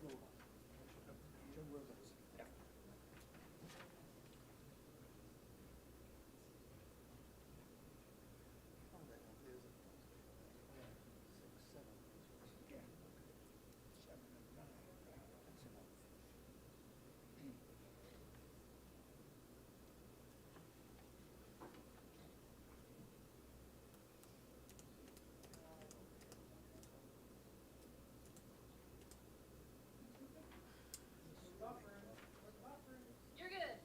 Jim Williams. Yeah. Yeah. 7 and 9. That's enough. You're good.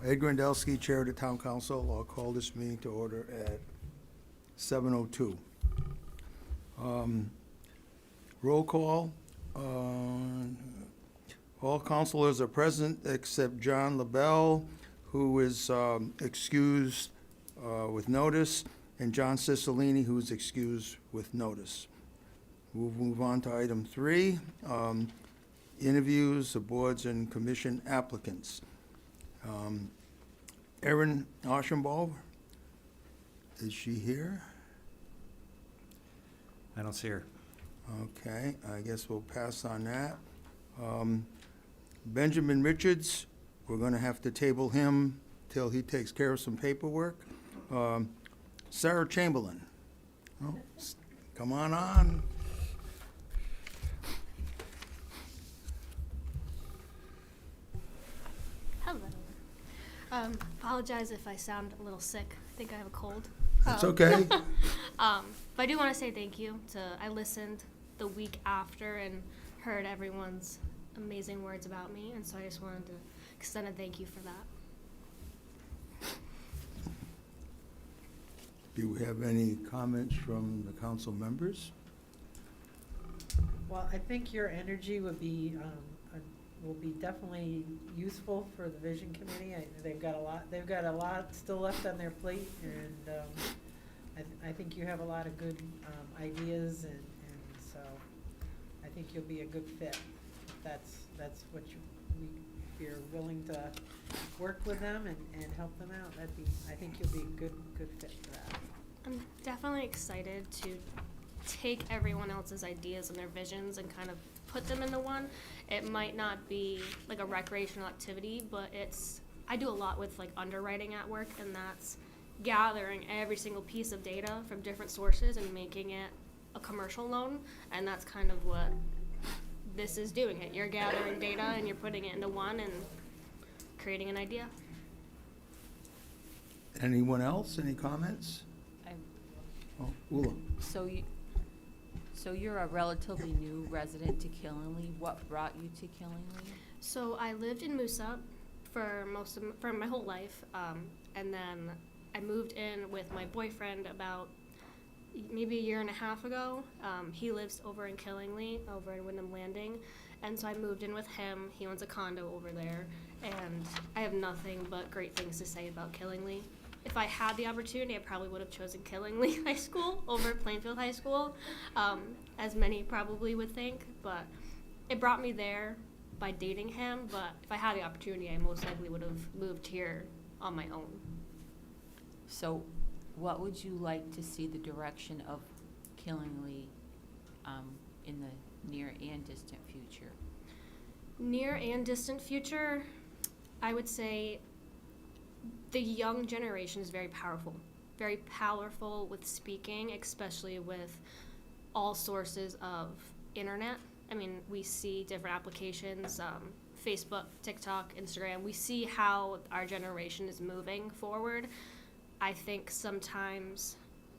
Ed Grandelsky, Chair of the Town Council. I'll call this meeting to order at 7:02. Roll call. All councilors are present except John LaBelle, who is excused with notice, and John Cicilline, who is excused with notice. We'll move on to item 3, interviews of boards and commission applicants. Erin Archambault, is she here? I don't see her. Okay, I guess we'll pass on that. Benjamin Richards, we're gonna have to table him till he takes care of some paperwork. Sarah Chamberlain, oh, come on on. Hello. Apologize if I sound a little sick. I think I have a cold. It's okay. But I do want to say thank you I listened the week after and heard everyone's amazing words about me, and so I just wanted to extend a thank you for that. Do you have any comments from the council members? Well, I think your energy would be, will be definitely useful for the Vision Committee. They've got a lot still left on their plate, and I think you have a lot of good ideas, and so I think you'll be a good fit. That's what if you're willing to work with them and help them out, I think you'll be a good fit for that. I'm definitely excited to take everyone else's ideas and their visions and kind of put them into one. It might not be like a recreational activity, but I do a lot with like underwriting at work, and that's gathering every single piece of data from different sources and making it a commercial loan, and that's kind of what this is doing it. You're gathering data and you're putting it into one and creating an idea. Anyone else, any comments? Oh, Ula. So you're a relatively new resident to Killingly. What brought you to Killingly? So I lived in Moosup for my whole life, and then I moved in with my boyfriend about maybe a year and a half ago. He lives over in Killingly, over in Wyndham Landing, and so I moved in with him. He owns a condo over there, and I have nothing but great things to say about Killingly. If I had the opportunity, I probably would have chosen Killingly High School over Plainfield High School, as many probably would think, but it brought me there by dating him, but if I had the opportunity, I most likely would have moved here on my own. So what would you like to see the direction of Killingly in the near and distant future? Near and distant future, I would say the young generation is very powerful with speaking, especially with all sources of internet. I mean, we see different applications, Facebook, TikTok, Instagram. We see how our generation is moving forward. I think sometimes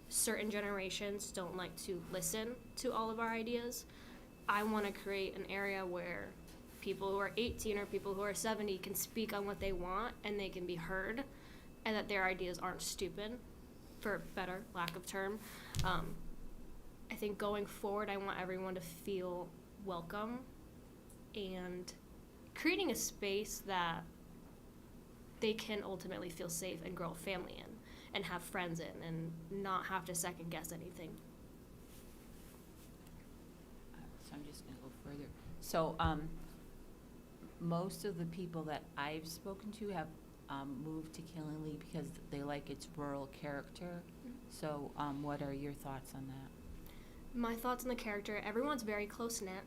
certain generations don't like to listen to all of our ideas. I want to create an area where people who are 18 or people who are 70 can speak on what they want and they can be heard, and that their ideas aren't stupid, for better lack of term. I think going forward, I want everyone to feel welcome and creating a space that they can ultimately feel safe and grow a family in and have friends in and not have to second guess anything. So I'm just going to go further. So most of the people that I've spoken to have moved to Killingly because they like its rural character. So what are your thoughts on that? My thoughts on the character, everyone's very close-knit.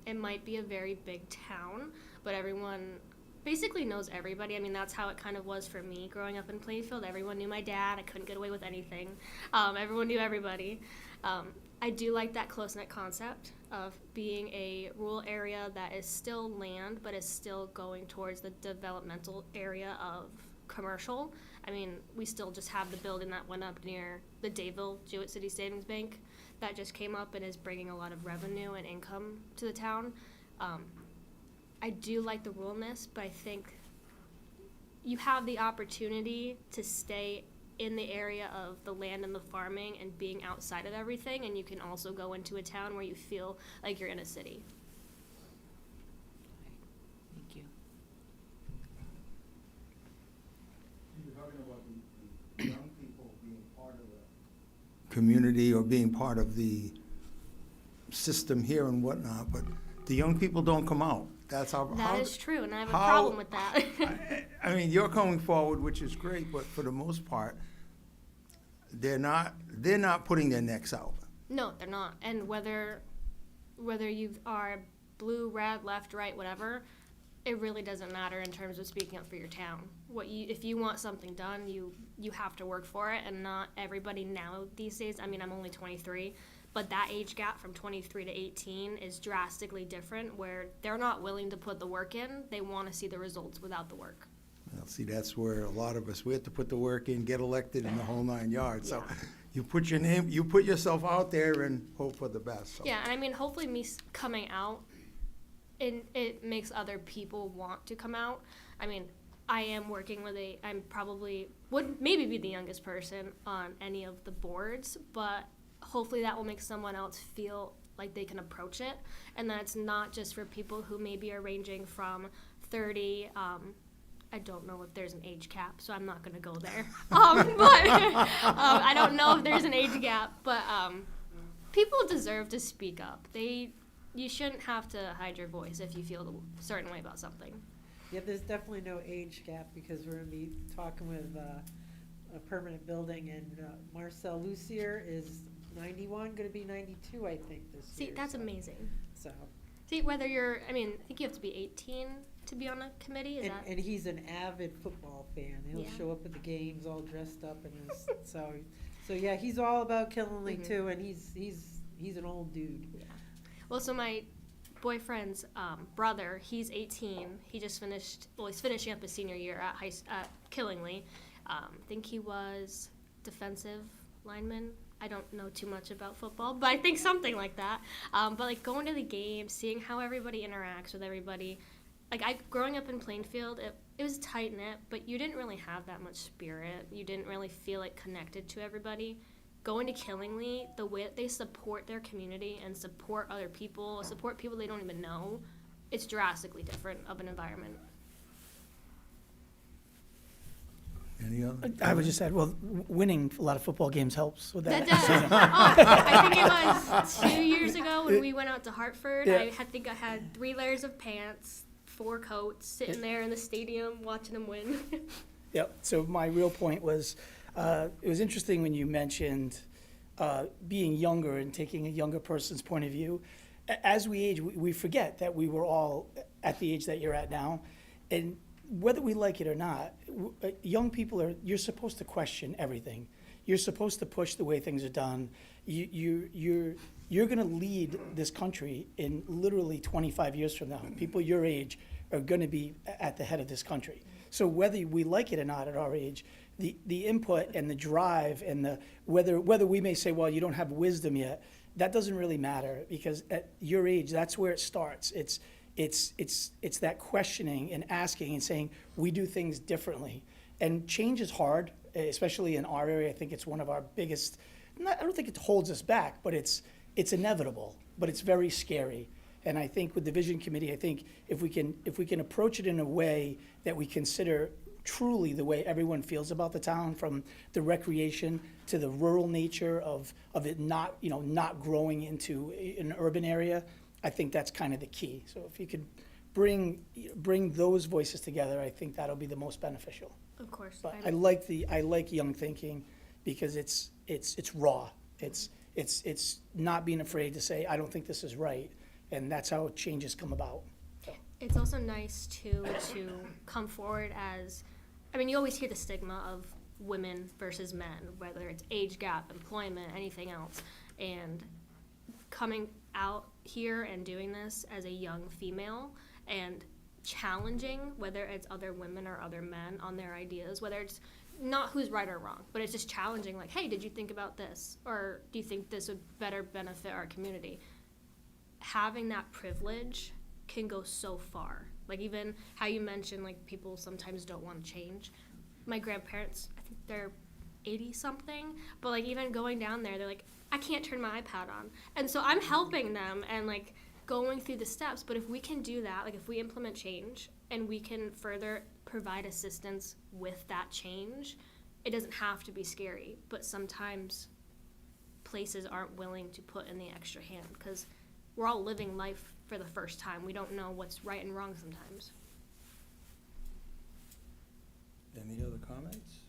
It might be a very big town, but everyone basically knows everybody. I mean, that's how it kind of was for me growing up in Plainfield. Everyone knew my dad. I couldn't get away with anything. Everyone knew everybody. I do like that close-knit concept of being a rural area that is still land, but is still going towards the developmental area of commercial. I mean, we still just have the building that went up near the Dayville Jewett City Savings Bank that just came up and is bringing a lot of revenue and income to the town. I do like the ruralness, but I think you have the opportunity to stay in the area of the land and the farming and being outside of everything, and you can also go into a town where you feel like you're in a city. Thank you. You're talking about the young people being part of the community or being part of the system here and whatnot, but the young people don't come out. That's how. That is true, and I have a how- problem with that. I mean, you're coming forward, which is great, but for the most part, they're not putting their necks out. No, they're not. And whether you are blue, red, left, right, whatever, it really doesn't matter in terms of speaking up for your town. If you want something done, you have to work for it, and not everybody now these days. I mean, I'm only 23, but that age gap from 23 to 18 is drastically different, where they're not willing to put the work in. They want to see the results without the work. Well, see, that's where a lot of us, we have to put the work in, get elected in the whole 9 yards. So Yeah. you put your name, you put yourself out there and hope for the best. So. Yeah, and I mean, hopefully me coming out, it makes other people want to come out. I mean, I am working with I'm probably, would maybe be the youngest person on any of the boards, but hopefully that will make someone else feel like they can approach it, and that it's not just for people who maybe are ranging from 30, I don't know if there's an age cap, so I'm not going to go there. I don't know if there's an age gap, but people deserve to speak up. You shouldn't have to hide your voice if you feel a certain way about something. Yeah, there's definitely no age gap, because we're gonna be talking with a permanent building, and Marcel Lucier is 91, gonna be 92, I think, this year. See, that's so- amazing. So, See, whether I think you have to be 18 to be on a committee, and he's an avid football fan. He'll Yeah. show up at the games all dressed up in his, so yeah, he's all about Killingly Mhm. too, and he's an old dude. Well, so my boyfriend's brother, he's 18. He just he's finishing up his senior year at Killingly. I think he was defensive lineman. I don't know too much about football, but I think something like that. But like going to the game, seeing how everybody interacts with everybody. Like growing up in Plainfield, it was tight knit, but you didn't really have that much spirit. You didn't really feel like connected to everybody. Going to Killingly, the way that they support their community and support other people, support people they don't even know, it's drastically different of an environment. Any other? I would just add, well, winning a lot of football games helps with That that. does. I think it was 2 years ago when we went out to Hartford. Yeah. I think I had 3 layers of pants, 4 coats, sitting there in the stadium watching them win. Yep. So my real point was, it was interesting when you mentioned being younger and taking a younger person's point of view. As we age, we forget that we were all at the age that you're at now, and whether we like it or not, young people you're supposed to question everything. You're supposed to push the way things are done. You're going to lead this country in literally 25 years from now. People your age are going to be at the head of this country. So whether we like it or not at our age, the input and the drive and the whether we may say, well, you don't have wisdom yet, that doesn't really matter, because at your age, that's where it starts. It's that questioning and asking and saying, we do things differently. And change is hard, especially in our area. I think it's one of our biggest, I don't think it holds us back, but it's inevitable, but it's very scary. And I think with the Vision Committee, I think if we can approach it in a way that we consider truly the way everyone feels about the town, from the recreation to the rural nature of it not growing into an urban area, I think that's kind of the key. So if you could bring those voices together, I think that'll be the most beneficial. Of course. But I like young thinking because it's raw. It's not being afraid to say, I don't think this is right, and that's how changes come about. So, It's also nice to come forward as, I mean, you always hear the stigma of women versus men, whether it's age gap, employment, anything else. And coming out here and doing this as a young female and challenging, whether it's other women or other men on their ideas, whether it's not who's right or wrong, but it's just challenging, like, hey, did you think about this? Or do you think this would better benefit our community? Having that privilege can go so far. Like, even how you mentioned, like, people sometimes don't want to change. My grandparents, I think they're 80 something, but like, even going down there, they're like, I can't turn my iPad on. And so I'm helping them and like going through the steps. But if we can do that, like if we implement change and we can further provide assistance with that change, it doesn't have to be scary. But sometimes places aren't willing to put in the extra hand because we're all living life for the first time. We don't know what's right and wrong sometimes. Any other comments?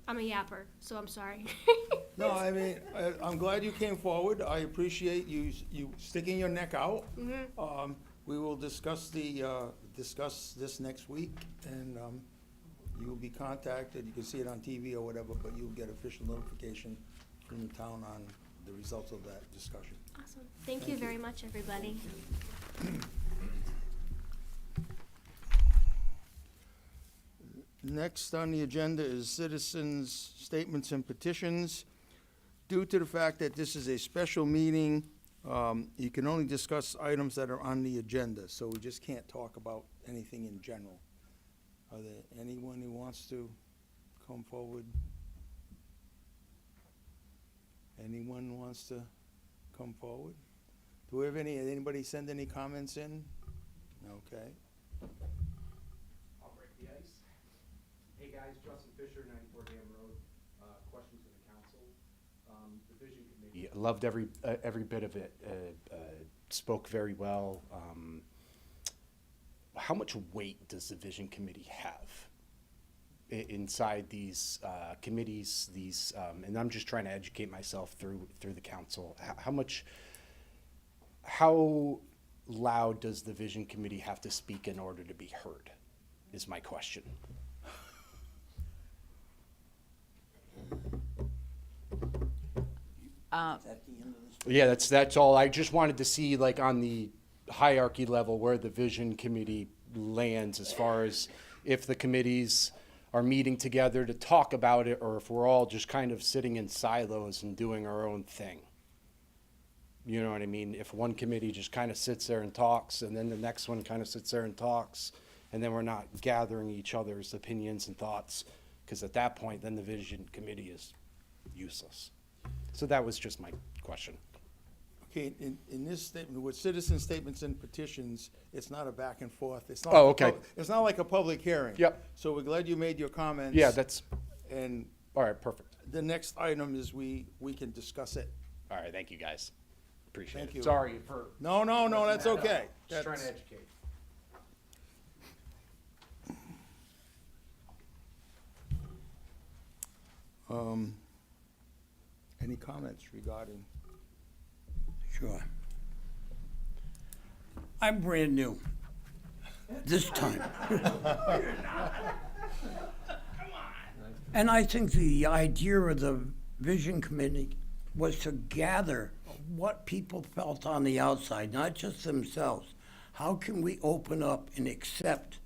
I'm a yapper, so I'm sorry. No, I mean, I'm glad you came forward. I appreciate you sticking your neck out. We will discuss this next week, and you will be contacted. You can see it on TV or whatever, but you'll get official notification from the town on the results of that discussion. Awesome. Thank you very much, everybody. Next on the agenda is citizens' statements and petitions. Due to the fact that this is a special meeting, you can only discuss items that are on the agenda, so we just can't talk about anything in general. Are there anyone who wants to come forward? Anyone wants to come forward? Do we have anybody send any comments in? Okay. I'll break the ice. Hey guys, Justin Fisher, 94 Dam Road. Question to the council. The Vision Committee. Yeah, loved every bit of it. Spoke very well. How much weight does the Vision Committee have inside these committees? And I'm just trying to educate myself through the council. How loud does the Vision Committee have to speak in order to be heard? Is my question. Yeah, that's all. I just wanted to see, like, on the hierarchy level where the Vision Committee lands as far as if the committees are meeting together to talk about it or if we're all just kind of sitting in silos and doing our own thing. You know what I mean? If one committee just kind of sits there and talks and then the next one kind of sits there and talks and then we're not gathering each other's opinions and thoughts, because at that point then the Vision Committee is useless. So that was just my question. Okay, in this statement, with citizen statements and petitions, it's not a back and forth. It's not Oh, like a okay. It's not like a public hearing. Yep. So we're glad you made your comments. Yeah, that's, And all right, perfect. the next item is we can discuss it. All right, thank you, guys. Appreciate Thank it. you. Sorry for No, that's okay. just trying That's- to educate. Any comments regarding? Sure. I'm brand new. This time. And I think the idea of the Vision Committee was to gather what people felt on the outside, not just themselves. How can we open up and accept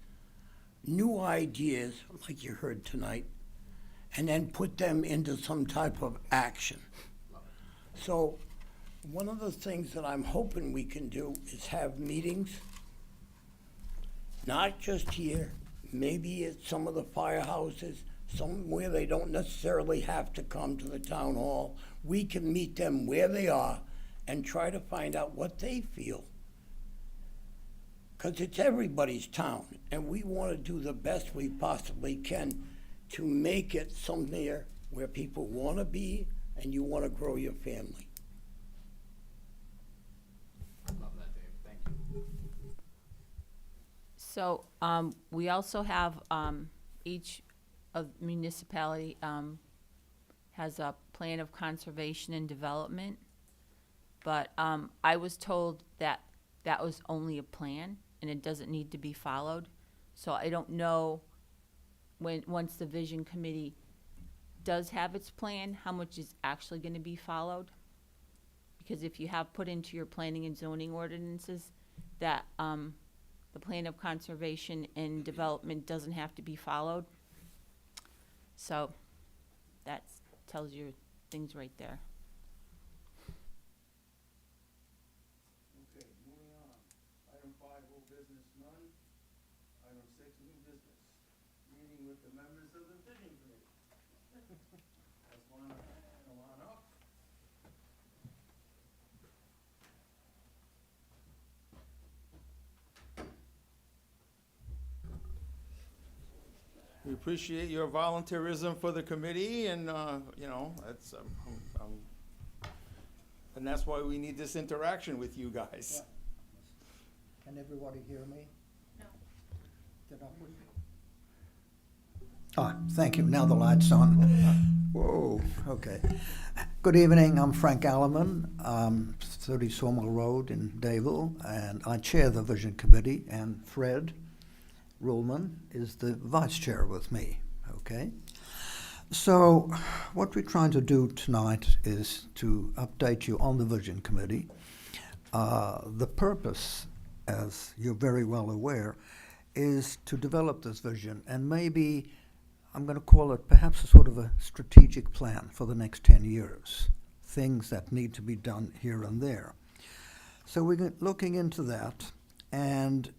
new ideas, like you heard tonight, and then put them into some type of action? So one of the things that I'm hoping we can do is have meetings, not just here, maybe at some of the firehouses, somewhere they don't necessarily have to come to the town hall. We can meet them where they are and try to find out what they feel. Because it's everybody's town, and we want to do the best we possibly can to make it somewhere where people want to be and you want to grow your family. Love that, Dave. Thank you. So, we also have, each of municipality, has a plan of conservation and development. But, I was told that that was only a plan and it doesn't need to be followed. So I don't know once the vision committee does have its plan, how much is actually gonna be followed. Because if you have put into your planning and zoning ordinances that, the plan of conservation and development doesn't have to be followed. So that tells you things right there. Okay, moving on. Item 5, old business, none. Item 6, new business. Meeting with the members of the vision committee. Let's come on up. We appreciate your volunteerism for the committee, and, that's, and that's why we need this interaction with you guys. Can everybody hear me? No. Did I? Ah, thank you. Now the light's on. Whoa, okay. Good evening. I'm Frank Alleman, 30 Sawmill Road in Dayville, and I chair the Vision Committee, and Fred Ruhlman is the vice chair with me, okay? So what we're trying to do tonight is to update you on the Vision Committee. The purpose, as you're very well aware, is to develop this vision, and maybe I'm going to call it perhaps a sort of a strategic plan for the next 10 years, things that need to be done here and there. So we're looking into that, and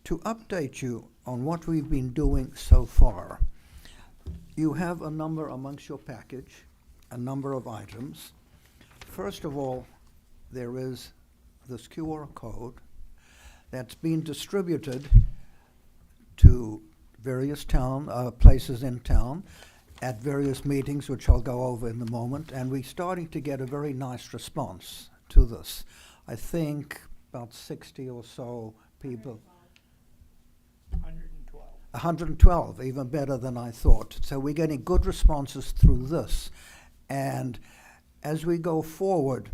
to update you on what we've been doing so far, you have a number amongst your package, a number of items. First of all, there is this QR code that's been distributed to various places in town at various meetings, which I'll go over in a moment, and we're starting to get a very nice response to this. I think about 60 or so people. 112, even better than I thought. So we're getting good responses through this. And as we go forward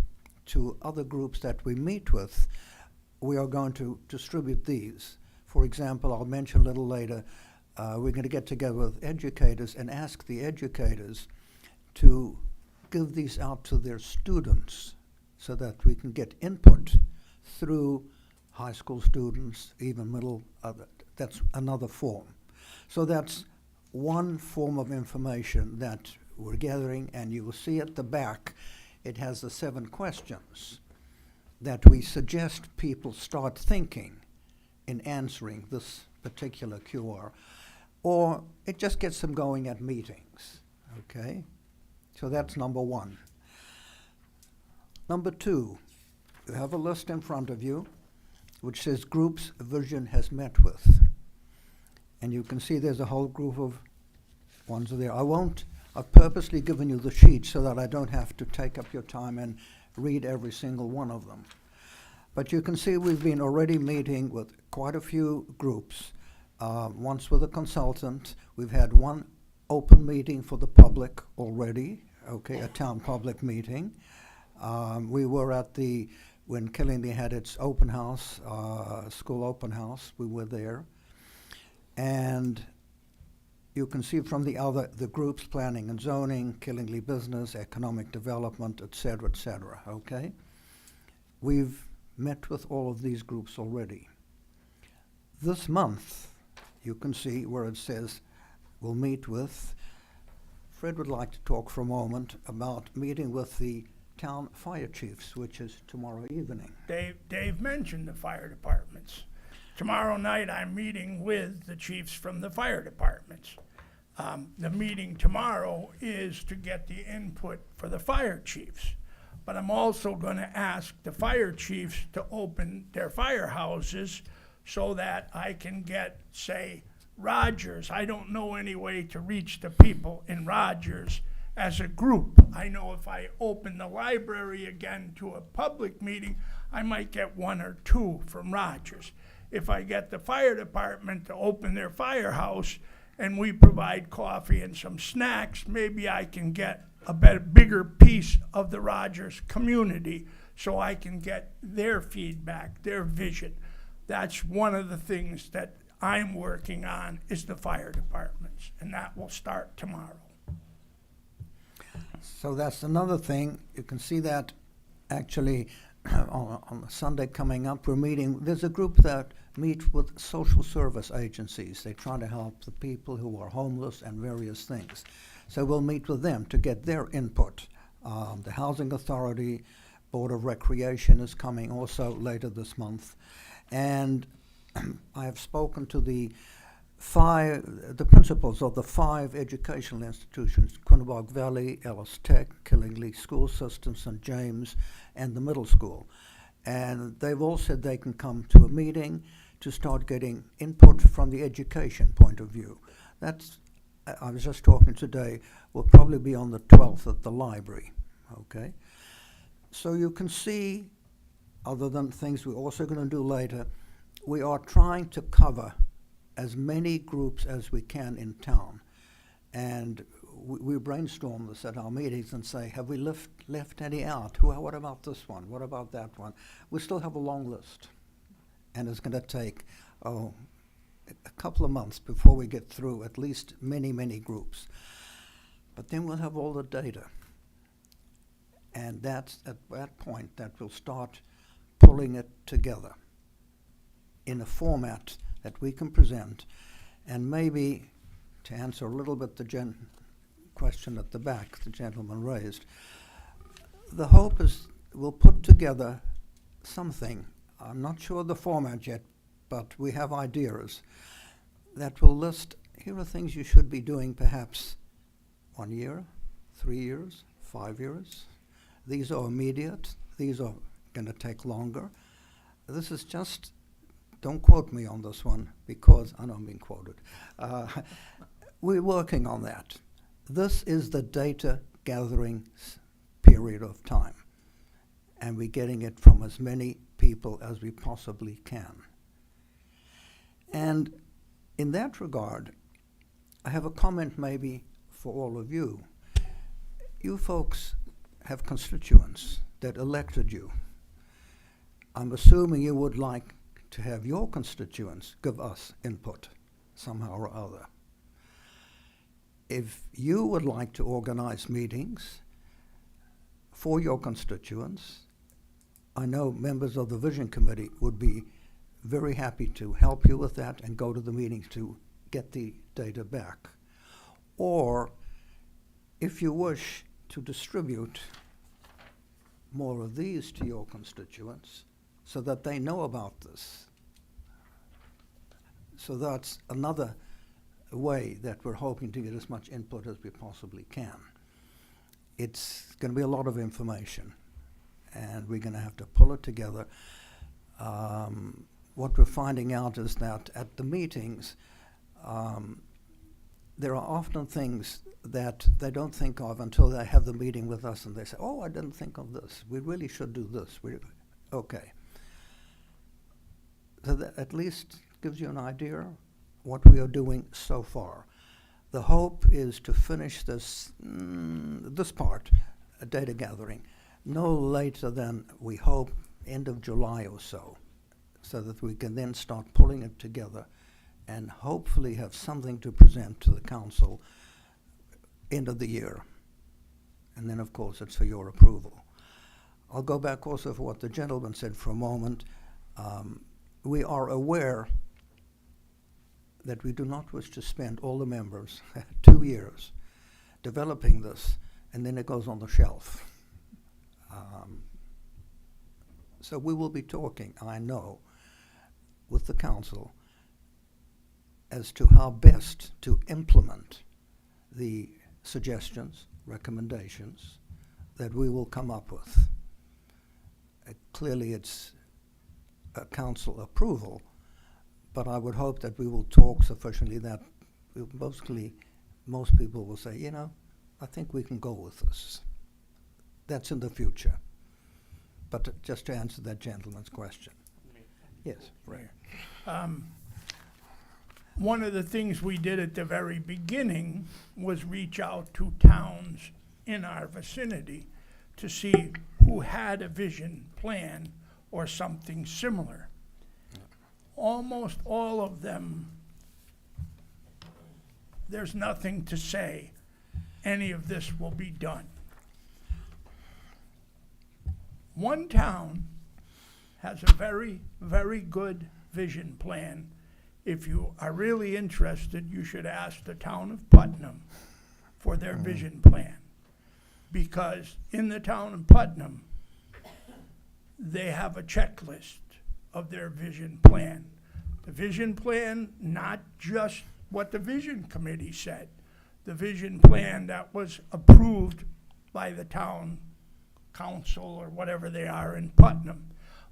to other groups that we meet with, we are going to distribute these. For example, I'll mention a little later, we're going to get together with educators and ask the educators to give these out to their students so that we can get input through high school students, even middle, that's another form. So that's one form of information that we're gathering, and you will see at the back, it has the 7 questions that we suggest people start thinking in answering this particular QR, or it just gets them going at meetings, okay? So that's number 1. Number 2, you have a list in front of you which says groups Vision has met with. And you can see there's a whole group of ones there. I've purposely given you the sheet so that I don't have to take up your time and read every single one of them. But you can see we've been already meeting with quite a few groups. Once with a consultant. We've had one open meeting for the public already, okay, a town public meeting. We were at when Killingly had its open house, school open house, we were there. And you can see from the groups, planning and zoning, Killingly business, economic development, et cetera, okay? We've met with all of these groups already. This month, you can see where it says we'll meet with, Fred would like to talk for a moment about meeting with the town fire chiefs, which is tomorrow evening. Dave mentioned the fire departments. Tomorrow night, I'm meeting with the chiefs from the fire departments. The meeting tomorrow is to get the input for the fire chiefs. But I'm also going to ask the fire chiefs to open their firehouses so that I can get, say, Rogers. I don't know any way to reach the people in Rogers as a group. I know if I open the library again to a public meeting, I might get 1 or 2 from Rogers. if I get the fire department to open their firehouse and we provide coffee and some snacks, maybe I can get a bigger piece of the Rogers community so I can get their feedback, their vision. That's one of the things that I'm working on is the fire departments, and that will start tomorrow. So that's another thing. You can see that actually on Sunday coming up, we're meeting. There's a group that meet with social service agencies. They try to help the people who are homeless and various things. So we'll meet with them to get their input. The Housing Authority, Board of Recreation is coming also later this month. And I have spoken to the principals of the 5 educational institutions, Quinebaug Valley, Ellis Tech, Killingly School System, St. James, and the middle school. And they've all said they can come to a meeting to start getting input from the education point of view. I was just talking today, will probably be on the 12th at the library, okay? So you can see, other than things we're also going to do later, we are trying to cover as many groups as we can in town. And we brainstorm this at our meetings and say, have we left any out? What about this one? What about that one? We still have a long list. And it's going to take, a couple of months before we get through at least many, many groups. But then we'll have all the data. And that's at that point that we'll start pulling it together in a format that we can present. And maybe, to answer a little bit the question at the back the gentleman raised, the hope is we'll put together something. I'm not sure the format yet, but we have ideas that will list, here are things you should be doing perhaps 1 year, 3 years, 5 years. These are immediate. These are going to take longer. This is just, don't quote me on this one because I know I'm being quoted. We're working on that. This is the data gathering period of time, and we're getting it from as many people as we possibly can. And in that regard, I have a comment maybe for all of you. You folks have constituents that elected you. I'm assuming you would like to have your constituents give us input somehow or other. If you would like to organize meetings for your constituents, I know members of the Vision Committee would be very happy to help you with that and go to the meetings to get the data back. Or if you wish to distribute more of these to your constituents so that they know about this. So that's another way that we're hoping to get as much input as we possibly can. It's going to be a lot of information, and we're going to have to pull it together. What we're finding out is that at the meetings, there are often things that they don't think of until they have the meeting with us and they say, oh, I didn't think of this. We really should do this. Okay. So that at least gives you an idea what we are doing so far. The hope is to finish this part, data gathering, no later than, we hope, end of July or so that we can then start pulling it together and hopefully have something to present to the council end of the year. And then, of course, it's for your approval. I'll go back also for what the gentleman said for a moment. We are aware that we do not wish to spend all the members 2 years developing this, and then it goes on the shelf. So we will be talking, I know, with the council as to how best to implement the suggestions, recommendations that we will come up with. Clearly it's a council approval, but I would hope that we will talk sufficiently that most people will say, you know, I think we can go with this. That's in the future. But just to answer that gentleman's question. Yes, right. One of the things we did at the very beginning was reach out to towns in our vicinity to see who had a vision plan or something similar. Almost all of them, there's nothing to say any of this will be done. One town has a very, very good vision plan. If you are really interested, you should ask the town of Putnam for their vision plan. Because in the town of Putnam, they have a checklist of their vision plan. The vision plan, not just what the vision committee said, the vision plan that was approved by the town council or whatever they are in Putnam.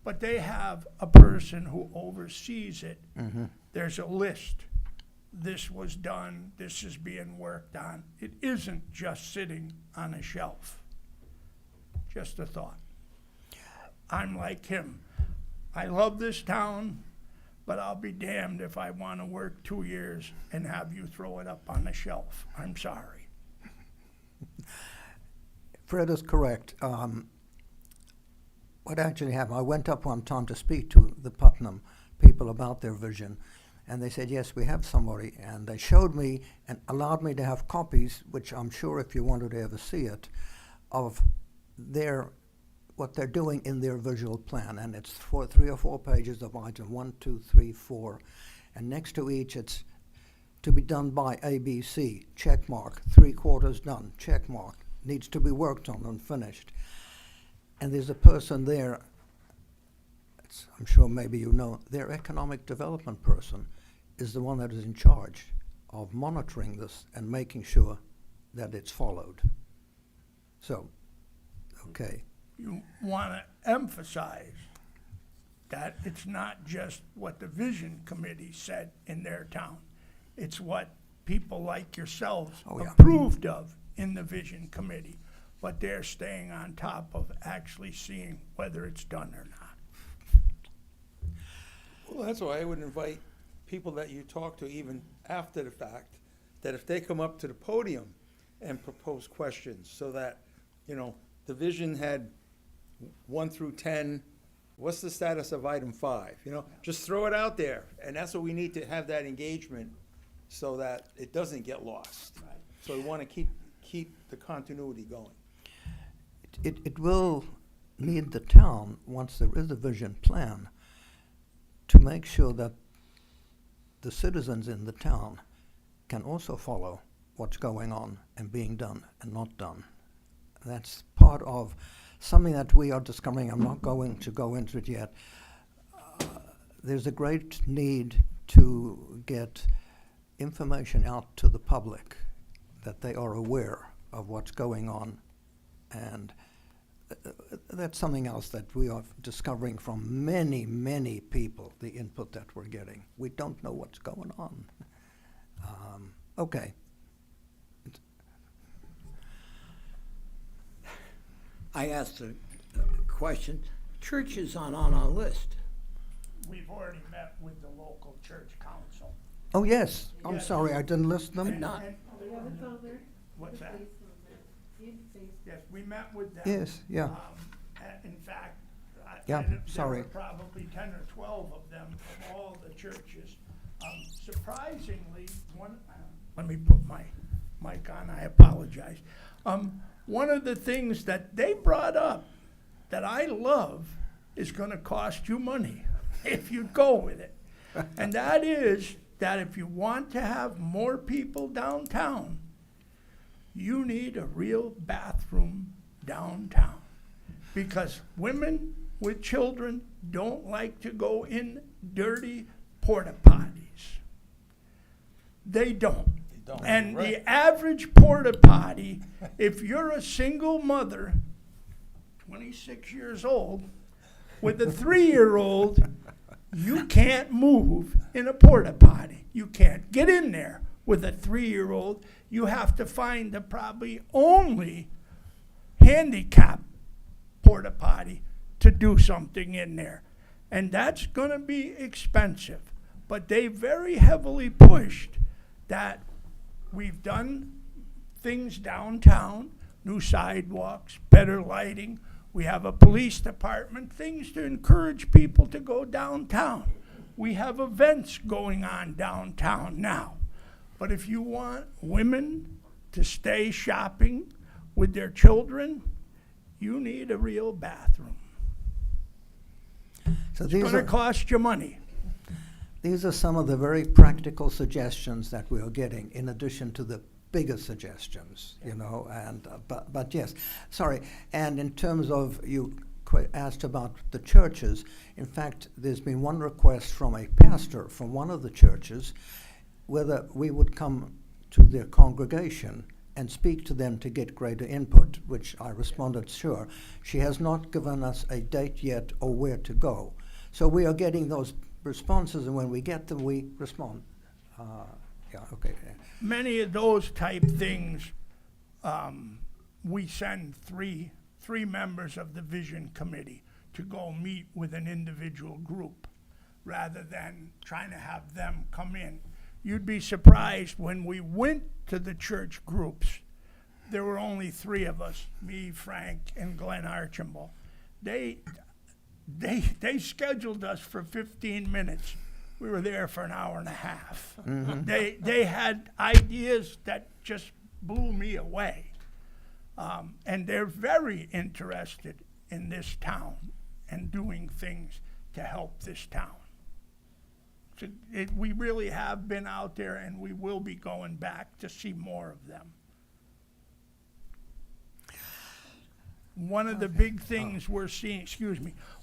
But they have a person who oversees it. There's a list. This was done, this is being worked on. It isn't just sitting on a shelf. Just a thought. I'm like him. I love this town, but I'll be damned if I want to work 2 years and have you throw it up on a shelf. I'm sorry. Fred is correct. What actually happened, I went up one time to speak to the Putnam people about their vision, and they said, yes, we have somebody, and they showed me and allowed me to have copies, which I'm sure if you wanted to ever see it, of what they're doing in their visual plan, and it's 3 or 4 pages of item 1, 2, 3, 4, and next to each it's to be done by ABC, check mark, 3/4 done, check mark, needs to be worked on and finished. And there's a person there, I'm sure maybe you know, their economic development person is the one that is in charge of monitoring this and making sure that it's followed. So, okay. You want to emphasize that it's not just what the vision committee said in their town. It's what people like yourselves approved of in the vision committee. But they're staying on top of actually seeing whether it's done or not. Well, that's why I would invite people that you talk to even after the fact, that if they come up to the podium and propose questions, so that, the vision had 1 through 10, what's the status of item 5? Just throw it out there, and that's what we need to have, that engagement, so that it doesn't get lost. Right. So we want to keep the continuity going. It will need the town, once there is a vision plan, to make sure that the citizens in the town can also follow what's going on and being done and not done. That's part of something that we are discovering. I'm not going to go into it yet. There's a great need to get information out to the public, that they are aware of what's going on. And that's something else that we are discovering from many, many people, the input that we're getting. We don't know what's going on. Okay. I asked a question. Churches aren't on our list. We've already met with the local church council. Oh, yes. I'm Yes. sorry, I didn't list them. Not. What's that? Yes, we met with them. Yes, yeah. In fact, Yeah, there sorry. were probably 10 or 12 of them from all the churches. Surprisingly, let me put my mic on, I apologize. One of the things that they brought up that I love is going to cost you money if you go with it. And that is that if you want to have more people downtown, you need a real bathroom downtown. Because women with children don't like to go in dirty porta potties. They don't. And the average porta potty, if you're a single mother, 26 years old, with a 3-year-old, you can't move in a porta potty. You can't get in there with a 3-year-old. You have to find the probably only handicap porta potty to do something in there. And that's going to be expensive. But they very heavily pushed that we've done things downtown, new sidewalks, better lighting. We have a police department, things to encourage people to go downtown. We have events going on downtown now. But if you want women to stay shopping with their children, you need a real bathroom. So It's these going to are, cost you money. these are some of the very practical suggestions that we are getting, in addition to the bigger suggestions, you know, and, but yes, sorry. And in terms of, you asked about the churches. In fact, there's been one request from a pastor from one of the churches whether we would come to their congregation and speak to them to get greater input, which I responded, sure. She has not given us a date yet or where to go. So we are getting those responses, and when we get them, we respond. Yeah, okay. Many of those type things, we send three members of the vision committee to go meet with an individual group rather than trying to have them come in. You'd be surprised when we went to the church groups, there were only 3 of us, me, Frank, and Glenn Archibald. They scheduled us for 15 minutes. We were there for an hour and a half. Mm-hmm. They had ideas that just blew me away. And they're very interested in this town and doing things to help this town. So we really have been out there, and we will be going back to see more of them. One of the big things we're seeing,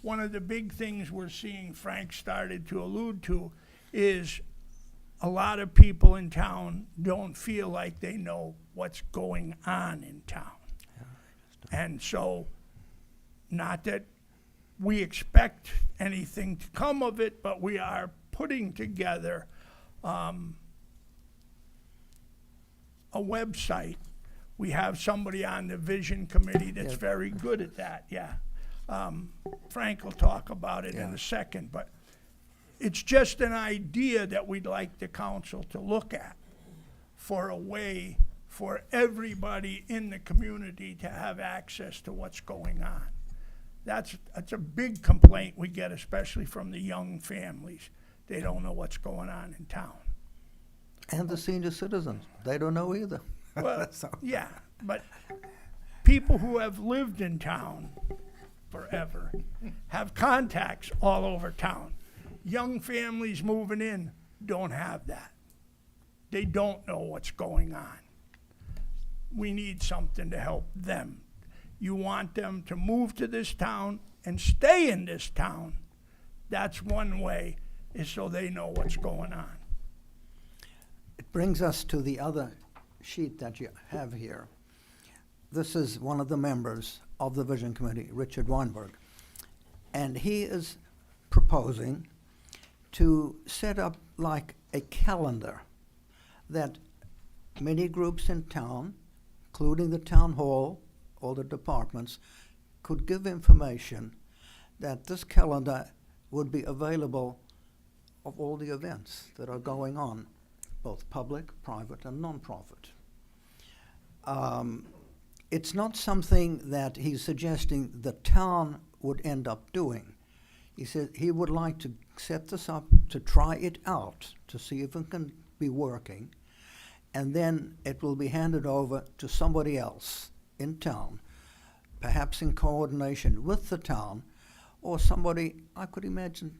one of the big things we're seeing, Frank started to allude to, is a lot of people in town don't feel like they know what's going on in town. And so, not that we expect anything to come of it, but we are putting together a website. We have somebody on the vision committee that's Yeah. very good at that, yeah. Frank will talk about it in Yeah. a second, but it's just an idea that we'd like the council to look at for a way for everybody in the community to have access to what's going on. That's a big complaint we get, especially from the young families. They don't know what's going on in town. And the senior citizens, they don't know either. Well, So- yeah, but people who have lived in town forever have contacts all over town. Young families moving in don't have that. They don't know what's going on. We need something to help them. You want them to move to this town and stay in this town. That's one way, is so they know what's going on. It brings us to the other sheet that you have here. This is one of the members of the Vision Committee, Richard Weinberg. And he is proposing to set up like a calendar that many groups in town, including the town hall, all the departments, could give information that this calendar would be available of all the events that are going on, both public, private, and nonprofit. It's not something that he's suggesting the town would end up doing. He said he would like to set this up to try it out, to see if it can be working, and then it will be handed over to somebody else in town, perhaps in coordination with the town, or somebody, I could imagine,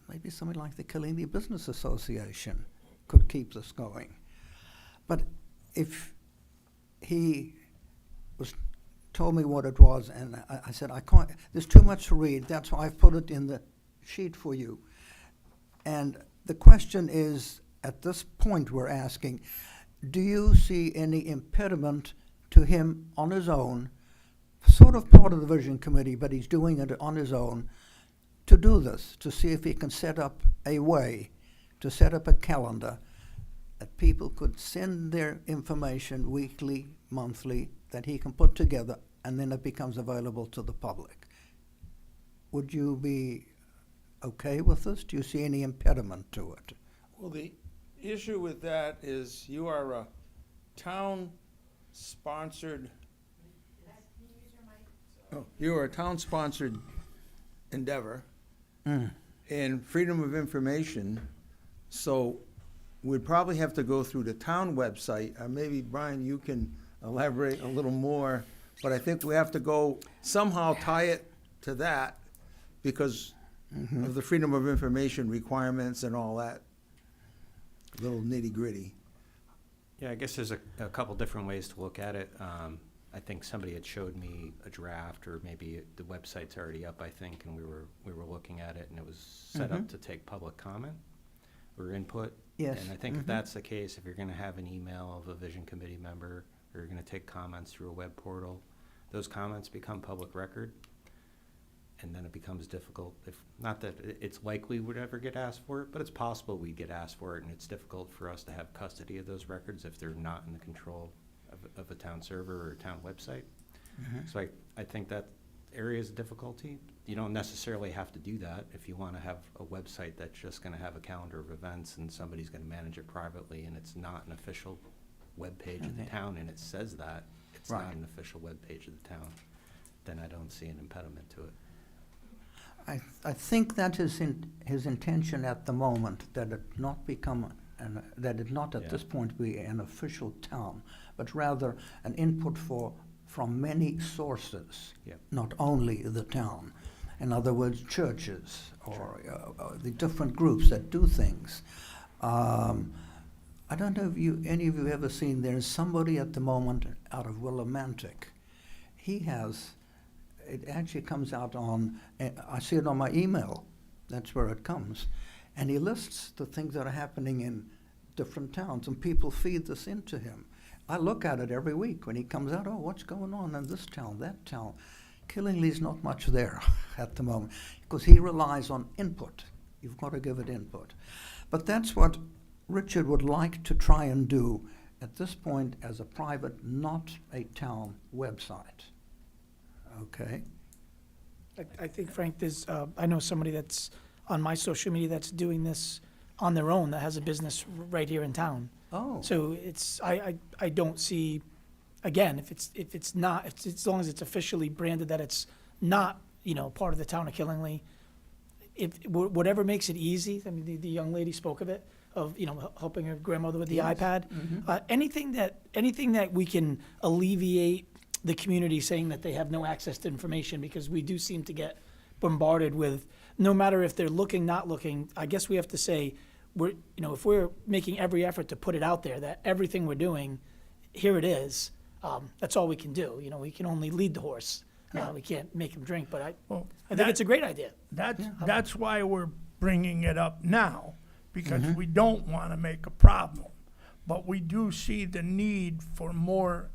maybe somebody like the Killiney Business Association could keep this going. But if he told me what it was, and I said, I can't, there's too much to read, that's why I've put it in the sheet for you. And the question is, at this point we're asking, do you see any impediment to him on his own, sort of part of the Vision Committee, but he's doing it on his own, to do this, to see if he can set up a way, to set up a calendar that people could send their information weekly, monthly, that he can put together, and then it becomes available to the public. Would you be okay with this? Do you see any impediment to it? Well, the issue with that is you are a town-sponsored. Oh, you are a town-sponsored endeavor. And freedom of information, so we'd probably have to go through the town website. Maybe, Brian, you can elaborate a little more, but I think we have to go somehow tie it to that because of the freedom of information requirements and all that little nitty-gritty. Yeah, I guess there's a couple different ways to look at it. I think somebody had showed me a draft, or maybe the website's already up, I think, and we were looking at it, and it was set up to take public comment or input. Yes. And I think if that's the case, if you're gonna have an email of a vision committee member, or you're gonna take comments through a web portal, those comments become public record. And then it becomes difficult, if, not that it's likely we'd ever get asked for it, but it's possible we'd get asked for it, and it's difficult for us to have custody of those records if they're not in the control of a town server or a town website. So I think that area is a difficulty. You don't necessarily have to do that. If you want to have a website that's just going to have a calendar of events and somebody's going to manage it privately, and it's not an official web page of the town, and it says that it's not Right. an official web page of the town, then I don't see an impediment to it. I think that is his intention at the moment, that it not become, that it not at Yeah. this point be an official town, but rather an input from many sources, Yep. not only the town. In other words, churches or the different groups that do things. I don't know if any of you ever seen, there is somebody at the moment out of Willimantic. He has, it actually comes out on, I see it on my email, that's where it comes. And he lists the things that are happening in different towns, and people feed this into him. I look at it every week when he comes out, oh, what's going on in this town, that town? Killingly's not much there at the moment, because he relies on input. You've got to give it input. But that's what Richard would like to try and do at this point as a private, not a town website. Okay? I think, Frank, there's, I know somebody that's on my social media that's doing this on their own, that has a business right here in town. Oh. So it's, I don't see, again, if it's not, as long as it's officially branded that it's not, part of the town of Killingly, whatever makes it easy, I mean, the young lady spoke of it, of, helping her grandmother with the iPad. Anything that we can alleviate the community saying that they have no access to information, because we do seem to get bombarded with, no matter if they're looking, not looking, I guess we have to say, if we're making every effort to put it out there, that everything we're doing, here it is, that's all we can do. We can only lead the horse. We can't make him drink, but I think it's a great idea. That's why we're bringing it up now, because we don't want to make a problem. But we do see the need for more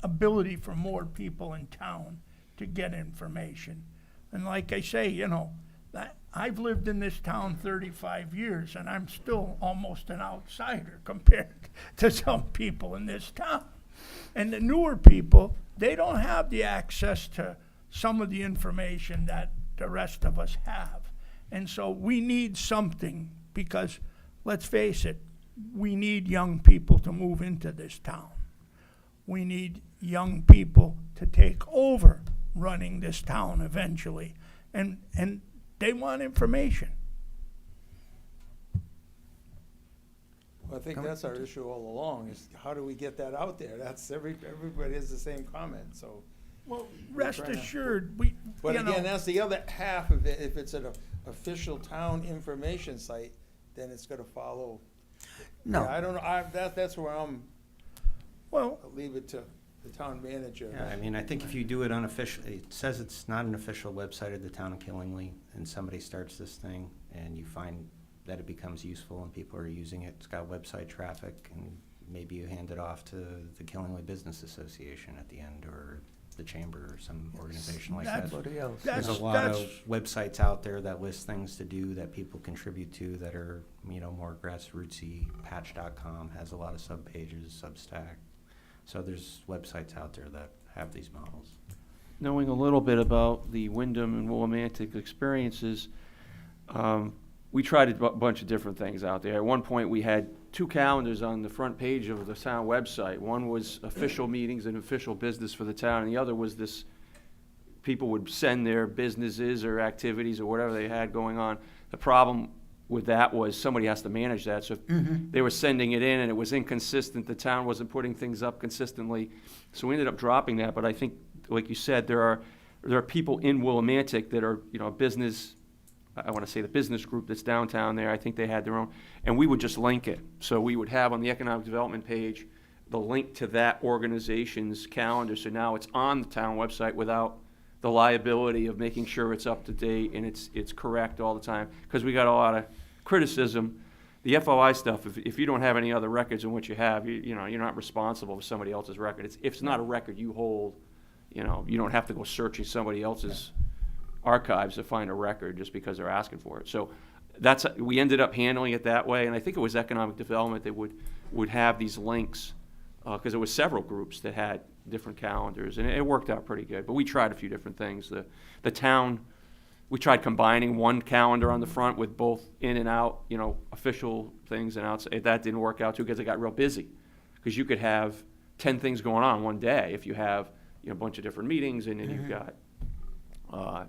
ability for more people in town to get information. And like I say, I've lived in this town 35 years, and I'm still almost an outsider compared to some people in this town. And the newer people, they don't have the access to some of the information that the rest of us have. And so we need something, because let's face it, we need young people to move into this town. We need young people to take over running this town eventually. And they want information. Well, I think that's our issue all along, is how do we get that out there? That's, everybody has the same comment, so. Well, rest trying to- assured, But again, that's the other half of it. If it's an official town information site, then it's gonna follow. No. Yeah, I don't know, that's where I'll leave it to the town manager. Yeah, I mean, I think if you do it unofficially, it says it's not an official website of the town of Killingly, and somebody starts this thing, and you find that it becomes useful and people are using it, it's got website traffic, and maybe you hand it off to the Killingly Business Association at the end, or the chamber, or some organization like that. Somebody else. There's a lot of websites out there that list things to do that people contribute to that are, more grassrootsy. Patch.com has a lot of sub-pages, Substack. So there's websites out there that have these models. Knowing a little bit about the Wyndham and Willimantic experiences, we tried a bunch of different things out there. At one point, we had 2 calendars on the front page of the town website. One was official meetings and official business for the town, and the other was this, people would send their businesses or activities or whatever they had going on. The problem with that was somebody has to manage that. So if they were sending it in and it was inconsistent, the town wasn't putting things up consistently. So we ended up dropping that. But I think, like you said, there are people in Willimantic that are, you know, business, I want to say the business group that's downtown there. I think they had their own, and we would just link it. So we would have on the economic development page the link to that organization's calendar. So now it's on the town website without the liability of making sure it's up to date and it's correct all the time. Because we got a lot of criticism. The FOI stuff, if you don't have any other records than what you have, you know, you're not responsible for somebody else's record. If it's not a record you hold, you know, you don't have to go searching somebody else's archives to find a record just because they're asking for it. So we ended up handling it that way, and I think it was economic development that would have these links, because there was several groups that had different calendars, and it worked out pretty good. But we tried a few different things. The town, we tried combining one calendar on the front with both in and out, you know, official things and outside. That didn't work out too, because it got real busy. Because you could have 10 things going on one day if you have, you know, a bunch of different meetings, and then you've got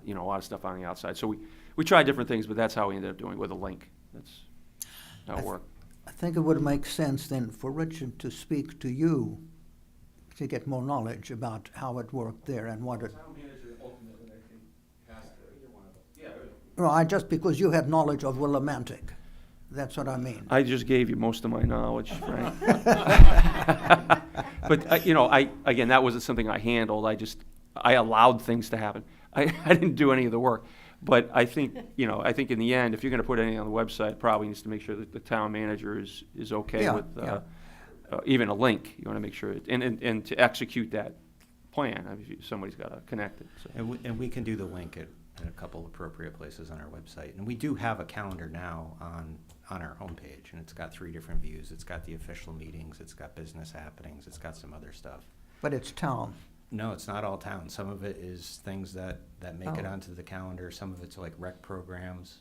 you know, a lot of stuff on the outside. So we tried different things, but that's how we ended up doing it with a link. That's how it worked. I think it would make sense then for Richard to speak to you to get more knowledge about how it worked there and what it. Town manager ultimately, I think, has to. Either one of them. Yeah. No, just because you had knowledge of Willimantic. That's what I mean. I just gave you most of my knowledge, Frank. But you know, again, that wasn't something I handled. I allowed things to happen. I didn't do any of the work. But I think, you know, in the end, if you're going to put anything on the website, it probably needs to make sure that the town manager is okay Yeah, with yeah. Even a link. You want to make sure, and to execute that plan, obviously, somebody's got to connect it. So. And we can do the link at a couple appropriate places on our website. And we do have a calendar now on our homepage, and it's got 3 different views. It's got the official meetings, it's got business happenings, it's got some other stuff. But it's town. No, it's not all town. Some of it is things that make it Oh. onto the calendar. Some of it's like rec programs.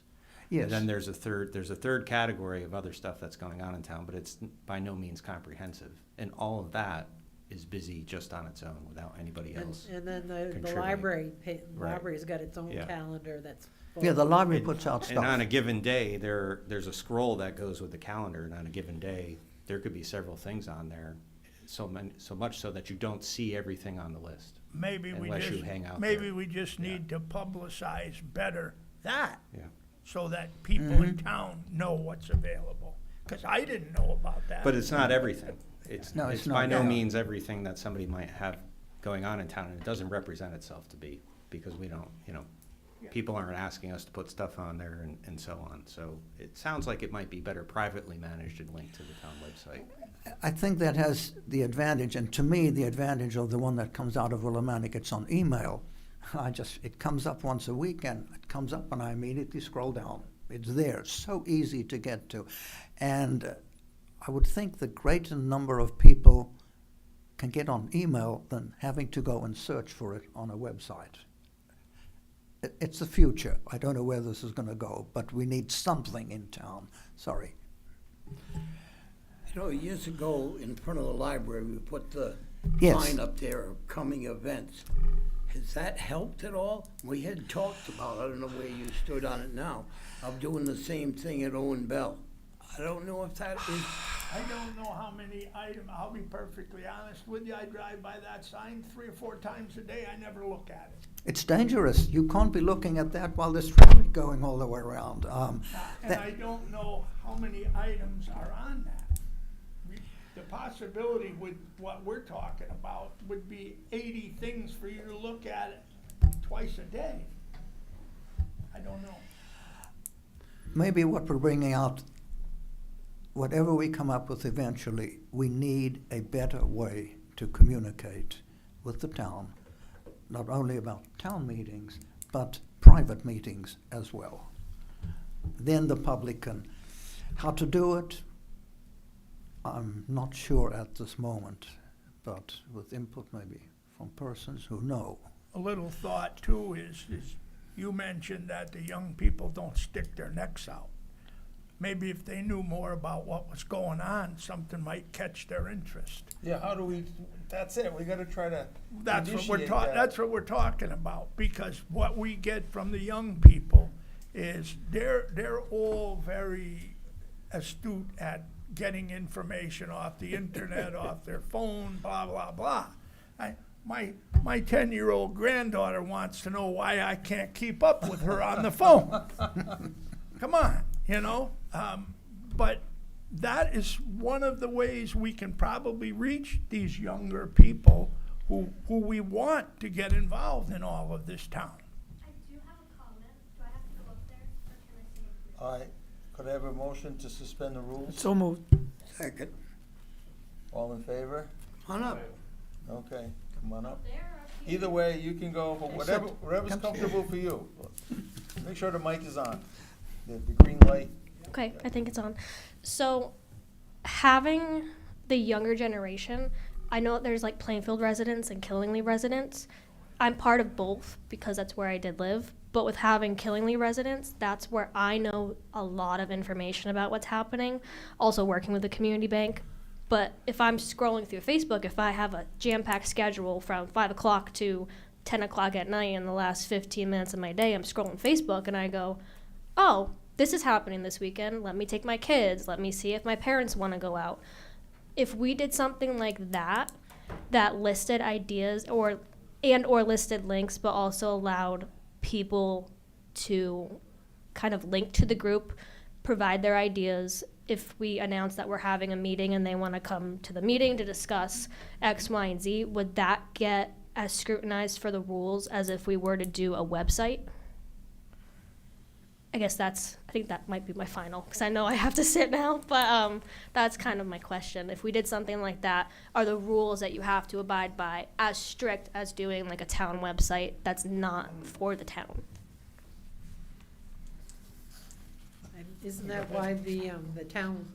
Yes. And then there's a third category of other stuff that's going on in town, but it's by no means comprehensive. And all of that is busy just on its own without anybody else. And then the contributing. library's Right. got its own Yeah. calendar that's. Yeah, the full. library puts out And on stuff. a given day, there's a scroll that goes with the calendar, and on a given day, there could be several things on there. So much so that you don't see everything on the list. Maybe we Unless you just, hang out maybe there. we just need to publicize better that, Yeah. so that people in town know what's available. Because I didn't know about that. But it's not everything. It's No, it's by not, no yeah. means everything that somebody might have going on in town, and it doesn't represent itself to be, because we don't, you know, people aren't asking us to put stuff on there and so on. So it sounds like it might be better privately managed and linked to the town website. I think that has the advantage, and to me, the advantage of the one that comes out of Willimantic, it's on email. It comes up once a week, and it comes up, and I immediately scroll down. It's there, so easy to get to. And I would think the greater number of people can get on email than having to go and search for it on a website. It's the future. I don't know where this is going to go, but we need something in town. Sorry. You know, years ago, in front of the library, we put the Yes. sign up there of coming events. Has that helped at all? We had talked about, I don't know where you stood on it now, of doing the same thing at Owen Bell. I don't know if that is, I don't know how many items, I'll be perfectly honest with you, I drive by that sign 3 or 4 times a day, I never look at it. It's dangerous. You can't be looking at that while there's traffic going all the way around. And that- I don't know how many items are on that. The possibility with what we're talking about would be 80 things for you to look at twice a day. I don't know. Maybe what we're bringing out, whatever we come up with eventually, we need a better way to communicate with the town, not only about town meetings, but private meetings as well. Then the public can. How to do it, I'm not sure at this moment, but with input maybe from persons who know. A little thought too is you mentioned that the young people don't stick their necks out. Maybe if they knew more about what was going on, something might catch their interest. Yeah, how do we, that's it, we gotta try to That's what we're initiate talking, that. that's what we're talking about, because what we get from the young people is they're all very astute at getting information off the internet, off their phone, blah, blah, blah. My 10-year-old granddaughter wants to know why I can't keep up with her on the phone. Come on, you know? But that is one of the ways we can probably reach these younger people who we want to get involved in all of this town. I do have a comment. Do I have to go up there, or can I say it? All right, could I have a motion to suspend the rules? So moved. Second. All in favor? On up. Okay, come on up. There, up here. Either way, you can go, for whatever's Come- comfortable for you. Make sure the mic is on, the green light. Okay, I think it's on. So, having the younger generation, I know there's like Plainfield residents and Killingly residents. I'm part of both because that's where I did live. But with having Killingly residents, that's where I know a lot of information about what's happening. Also working with the community bank. But if I'm scrolling through Facebook, if I have a jam-packed schedule from 5 o'clock to 10 o'clock at night in the last 15 minutes of my day, I'm scrolling Facebook and I go, oh, this is happening this weekend. Let me take my kids. Let me see if my parents want to go out. If we did something like that, that listed ideas or listed links, but also allowed people to kind of link to the group, provide their ideas. If we announce that we're having a meeting and they want to come to the meeting to discuss X, Y, and Z, would that get as scrutinized for the rules as if we were to do a website? I think that might be my final, because I know I have to sit now, but that's kind of my question. If we did something like that, are the rules that you have to abide by as strict as doing like a town website that's not for the town? And isn't that why the town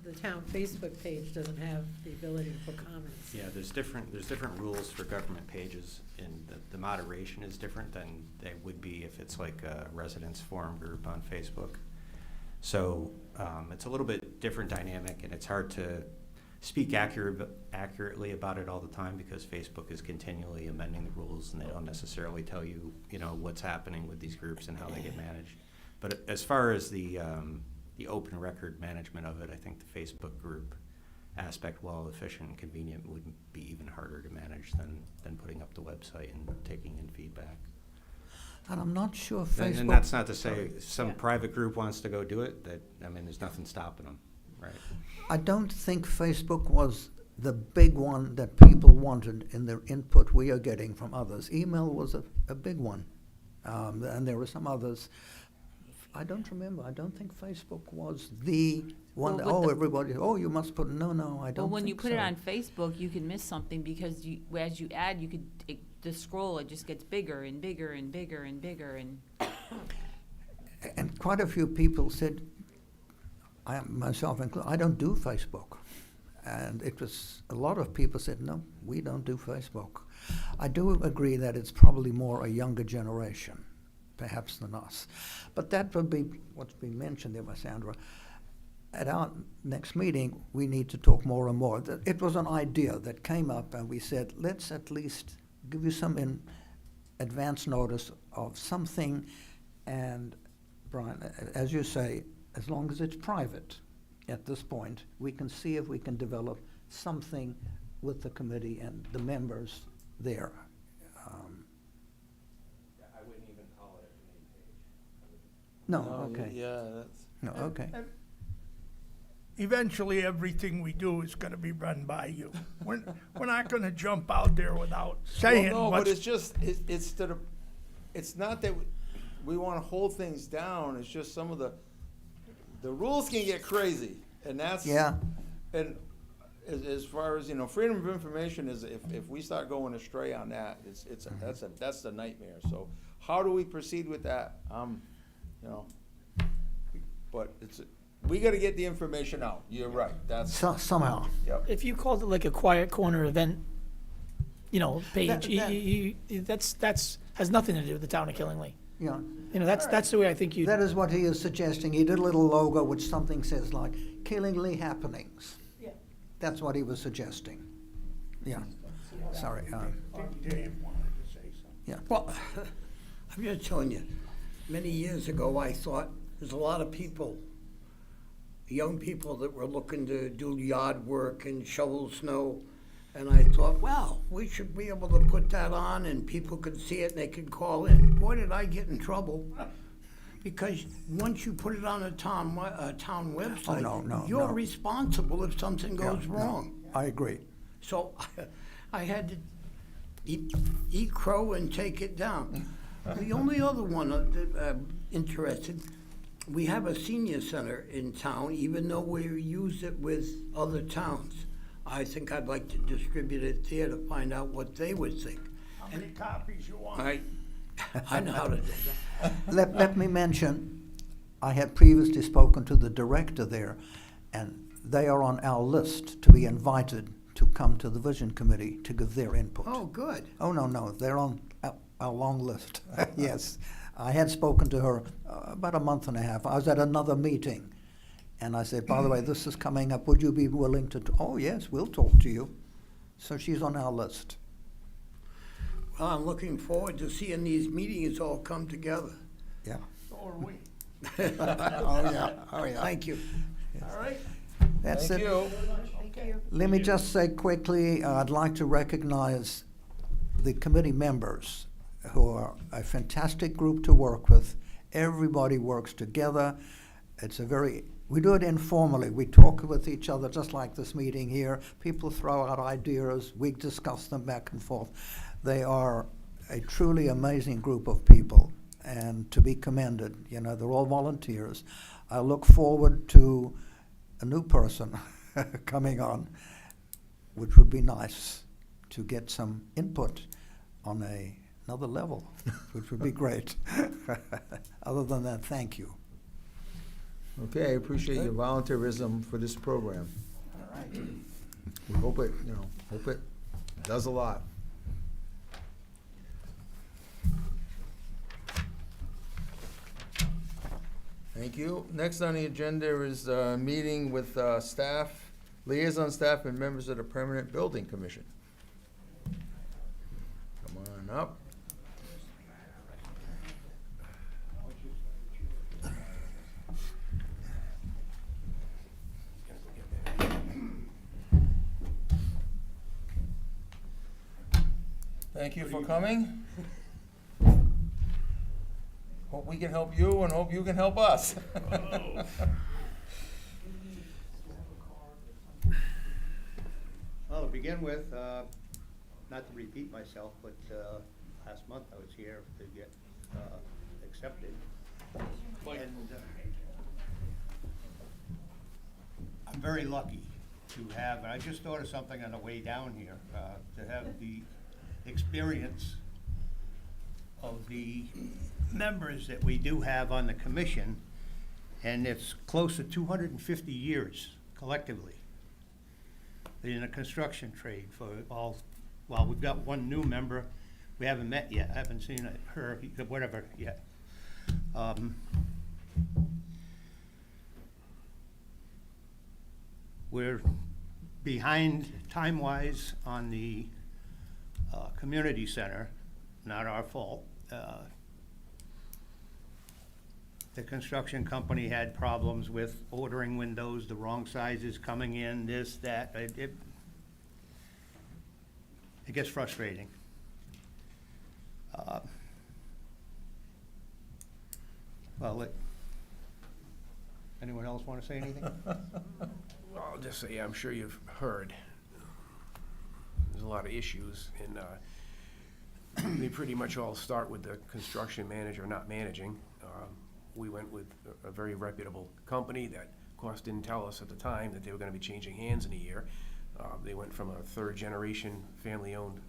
Facebook page doesn't have the ability to put comments? Yeah, there's different rules for government pages, and the moderation is different than they would be if it's like a residence forum group on Facebook. So it's a little bit different dynamic, and it's hard to speak accurately about it all the time because Facebook is continually amending the rules, and they don't necessarily tell you, what's happening with these groups and how they get managed. But as far as the open record management of it, I think the Facebook group aspect, while efficient and convenient, would be even harder to manage than putting up the website and taking in feedback. And I'm not sure Facebook. And that's not to say if some private group wants to go do it, there's nothing stopping them, right? I don't think Facebook was the big one that people wanted in their input we are getting from others. Email was a big one. And there were some others. I don't remember. I don't think Facebook was the one. Well, with Everybody. Oh, you must put. No, I don't. Well, when you think put it so. on Facebook, you can miss something because as you add, the scroll, it just gets bigger and bigger and bigger and bigger and. And quite a few people said, I myself included, I don't do Facebook. And it was, a lot of people said, no, we don't do Facebook. I do agree that it's probably more a younger generation, perhaps, than us. But that would be what's been mentioned there by Sandra. At our next meeting, we need to talk more and more. It was an idea that came up, and we said, let's at least give you some advance notice of something. And Brian, as you say, as long as it's private at this point, we can see if we can develop something with the committee and the members there. I wouldn't even call it a committee page. No, okay. Yeah, that's. No, okay. Eventually, everything we do is gonna be run by you. We're not gonna jump out there without saying Well, no, but what's. it's just, it's not that we want to hold things down, it's just some of the rules can get crazy, and that's. Yeah. And as far as, freedom of information is, if we start going astray on that, that's a nightmare. So how do we proceed with that? But we gotta get the information out, you're right, that's, Somehow. yep. If you called it like a quiet corner event, page, That- that's has nothing to do with the town of Killingly. Yeah. You know, that's the way I think you. That is what he is suggesting. He did a little logo which something says like Killingly Happenings. Yeah. That's what he was suggesting. Yeah. Sorry. Dave wanted to say something. Yeah. Well, I'm just telling you, many years ago, I thought there's a lot of people, young people that were looking to do yard work and shovel snow. And I thought, well, we should be able to put that on and people could see it and they could call in. Boy, did I get in trouble. Because once you put it on a town website, no, you're no. responsible if something Yeah, goes no, wrong. I agree. So I had to eat crow and take it down. The only other one that I'm interested, we have a senior center in town, even though we use it with other towns. I think I'd like to distribute it there to find out what they would think. How many copies you want? I know how to do that. Let me mention, I had previously spoken to the director there, and they are on our list to be invited to come to the Vision Committee to give their input. Oh, good. Oh, no, they're on our long list. Yes. I had spoken to her about a month and a half. I was at another meeting, and I said, by the way, this is coming up. Would you be willing to? Oh, yes, we'll talk to you. So she's on our list. Well, I'm looking forward to seeing these meetings all come together. Yeah. So are we. Oh, yeah. Thank you. All right? That's Thank it. you. Let me just say quickly, I'd like to recognize the committee members who are a fantastic group to work with. Everybody works together. We do it informally. We talk with each other just like this meeting here. People throw out ideas. We discuss them back and forth. They are a truly amazing group of people and to be commended. You know, they're all volunteers. I look forward to a new person coming on, which would be nice to get some input on another level, which would be great. Other than that, thank you. Okay, I appreciate your volunteerism for this program. All right. We hope it does a lot. Thank you. Next on the agenda is a meeting with staff, liaison staff, and members of the Permanent Building Commission. Come on up. Thank you for coming. Hope we can help you and hope you can help us. Well, to begin with, not to repeat myself, but last month I was here to get accepted. And I'm very lucky to have, and I just thought of something on the way down here, to have the experience of the members that we do have on the commission, and it's close to 250 years collectively in the construction trade for all, well, we've got one new member we haven't met yet, I haven't seen her, whatever, yet. We're behind time-wise on the community center, not our fault. The construction company had problems with ordering windows, the wrong sizes coming in, this, that. It gets frustrating. Well, anyone else want to say anything? Well, I'll just say, I'm sure you've heard, there's a lot of issues, and they pretty much all start with the construction manager not managing. We went with a very reputable company that, of course, didn't tell us at the time that they were gonna be changing hands in a year. They went from a third-generation, family-owned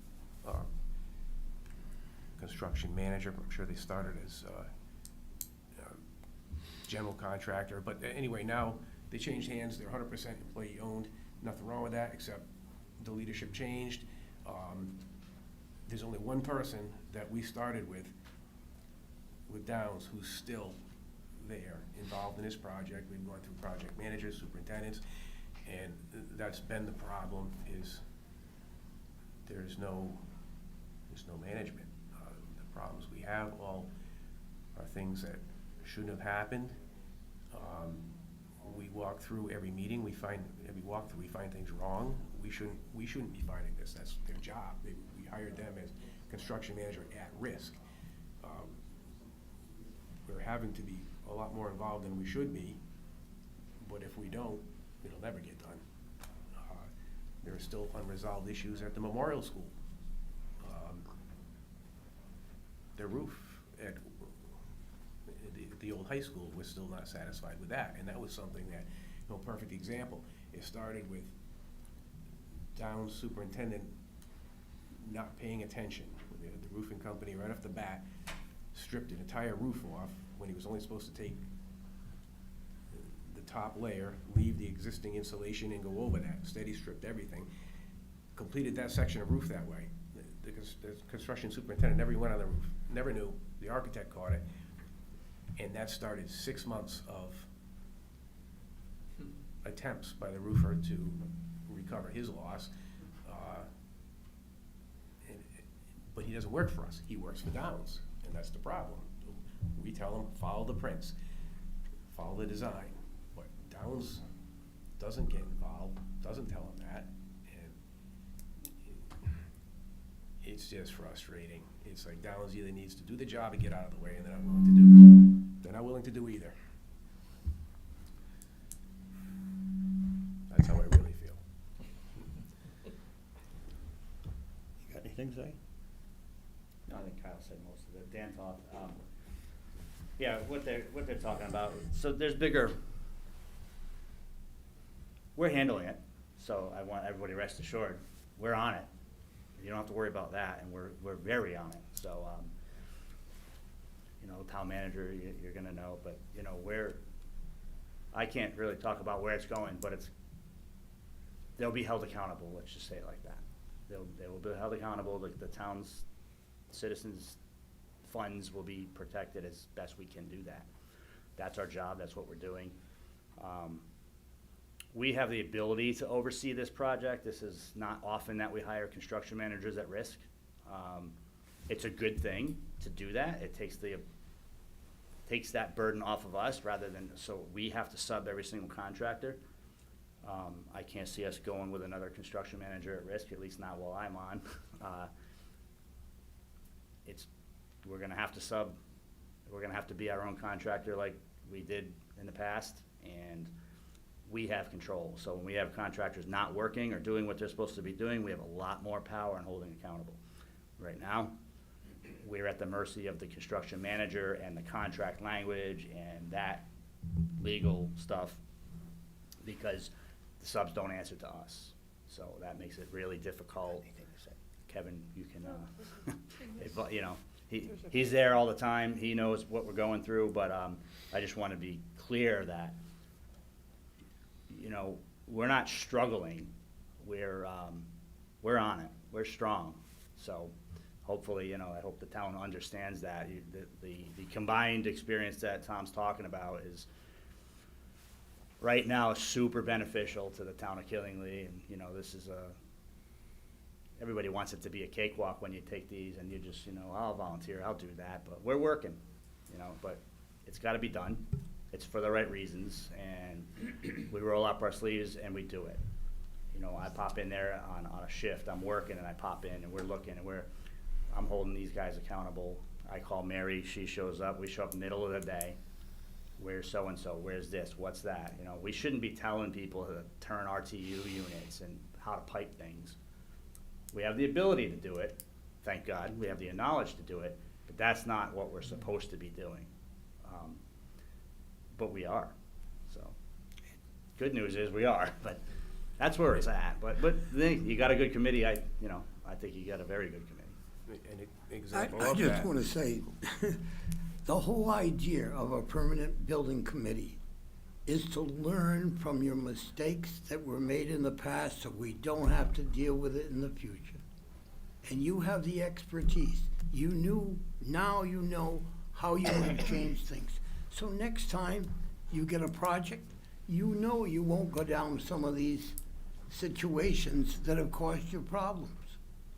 construction manager. I'm sure they started as general contractor, but anyway, now they changed hands. They're 100% employee-owned. Nothing wrong with that, except the leadership changed. There's only one person that we started with with Downs who's still there, involved in this project. We've gone through project managers, superintendents, and that's been the problem, is there's no management. The problems we have all are things that shouldn't have happened. We walk through every meeting, we find things wrong. We shouldn't be finding this. That's their job. We hired them as construction manager at risk. We're having to be a lot more involved than we should be, but if we don't, it'll never get done. There are still unresolved issues at the memorial school. The roof at the old high school, we're still not satisfied with that, and that was something that, perfect example. It started with Downs superintendent not paying attention. The roofing company right off the bat stripped an entire roof off when he was only supposed to take the top layer, leave the existing insulation and go over that. Instead, he stripped everything, completed that section of roof that way. The construction superintendent never went on the roof, never knew. The architect caught it, and that started 6 months of attempts by the roofer to recover his loss. But he doesn't work for us. He works for Downs, and that's the problem. We tell him, follow the prints, follow the design. But Downs doesn't get involved, doesn't tell him that, and it's just frustrating. It's like Downs either needs to do the job and get out of the way, and they're not willing to do. They're not willing to do either. That's how I really feel. You got anything to say? No, I think Kyle said most of it. Dan talked. Yeah, what they're talking about. So there's bigger. We're handling it. So I want everybody rest assured, we're on it. You don't have to worry about that, and we're very on it. So, town manager, you're gonna know, but I can't really talk about where it's going, but they'll be held accountable. Let's just say it like that. They will be held accountable. The town's citizens' funds will be protected as best we can do that. That's our job. That's what we're doing. We have the ability to oversee this project. This is not often that we hire construction managers at risk. It's a good thing to do that. It takes that burden off of us rather than, so we have to sub every single contractor. I can't see us going with another construction manager at risk, at least not while I'm on. We're gonna have to sub, we're gonna have to be our own contractor like we did in the past, and we have control. So when we have contractors not working or doing what they're supposed to be doing, we have a lot more power in holding accountable. Right now, we're at the mercy of the construction manager and the contract language and that legal stuff because the subs don't answer to us. So that makes it really difficult. Kevin, you can, he's there all the time. He knows what we're going through, but I just want to be clear that, we're not struggling. We're on it. We're strong. So hopefully, I hope the town understands that. The combined experience that Tom's talking about is right now super beneficial to the town of Killingly. And, this is everybody wants it to be a cakewalk when you take these and you just, I'll volunteer, I'll do that. But we're working, but it's got to be done. It's for the right reasons, and we roll up our sleeves and we do it. I pop in there on a shift, I'm working, and I pop in and we're looking and I'm holding these guys accountable. I call Mary, she shows up, we show up middle of the day. Where's so-and-so, where's this, what's that? We shouldn't be telling people to turn RTU units and how to pipe things. We have the ability to do it, thank God, we have the knowledge to do it, but that's not what we're supposed to be doing. But we are, so. Good news is we are, but that's where it's at. But you got a good committee, I think you got a very good committee. An example I of just that. want to say, the whole idea of a permanent building committee is to learn from your mistakes that were made in the past so we don't have to deal with it in the future. And you have the expertise. Now you know how you have changed things. So next time you get a project, you know you won't go down some of these situations that have caused you problems.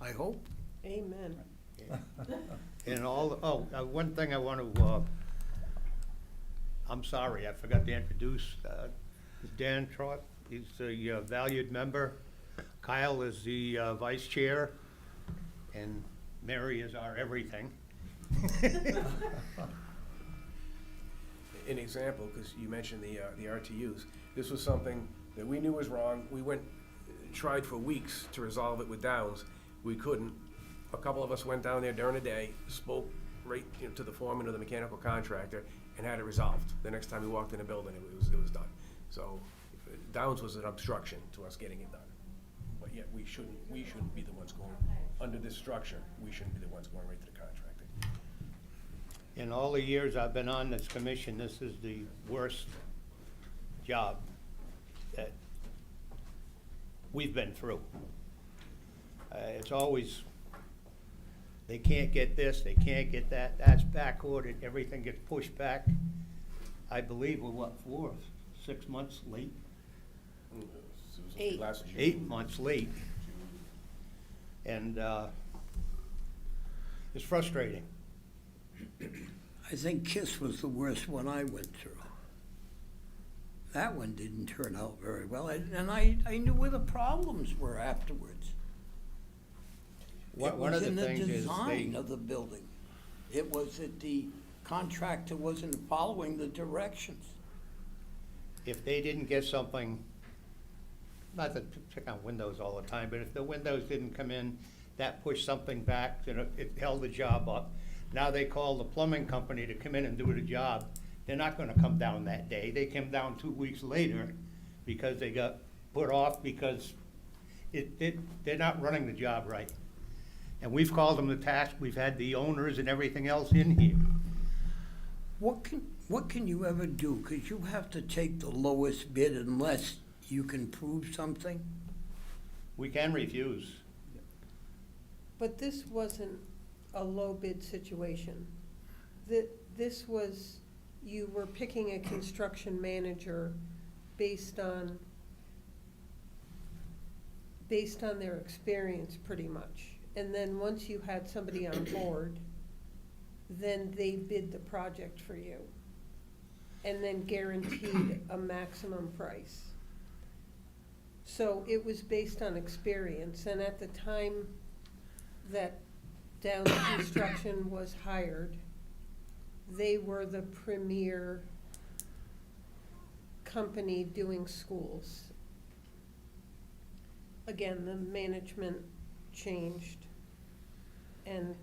I hope. Amen. And one thing I want to, I'm sorry, I forgot to introduce Dan Trott. He's a valued member. Kyle is the vice chair, and Mary is our everything. An example, because you mentioned the RTUs, this was something that we knew was wrong. We tried for weeks to resolve it with Downs. We couldn't. A couple of us went down there during the day, spoke right to the foreman or the mechanical contractor, and had it resolved. The next time we walked in the building, it was done. So Downs was an obstruction to us getting it done. But yet we shouldn't be the ones going, under this structure, we shouldn't be the ones going right to the contractor. In all the years I've been on this commission, this is the worst job that we've been through. It's always, they can't get this, they can't get that, that's back-ordered, everything gets pushed back. I believe we're 6 months late? 8. Last June. 8 months late. And it's frustrating. I think KISS was the worst one I went through. That one didn't turn out very well, and I knew where the problems were afterwards. It One was of the in the things is design of the building. It was that the contractor wasn't following the directions. if they didn't get something, not to pick on windows all the time, but if the windows didn't come in, that pushed something back, it held the job up. Now they call the plumbing company to come in and do the job. They're not gonna come down that day. They come down 2 weeks later because they got put off because they're not running the job right. And we've called them to task. We've had the owners and everything else in here. What can you ever do? Because you have to take the lowest bid unless you can prove something. We can refuse. But this wasn't a low bid situation. This was, you were picking a construction manager based on their experience, pretty much. And then once you had somebody on board, then they bid the project for you and then guaranteed a maximum price. So it was based on experience, and at the time that Downs Construction was hired, they were the premier company doing schools. Again, the management changed, and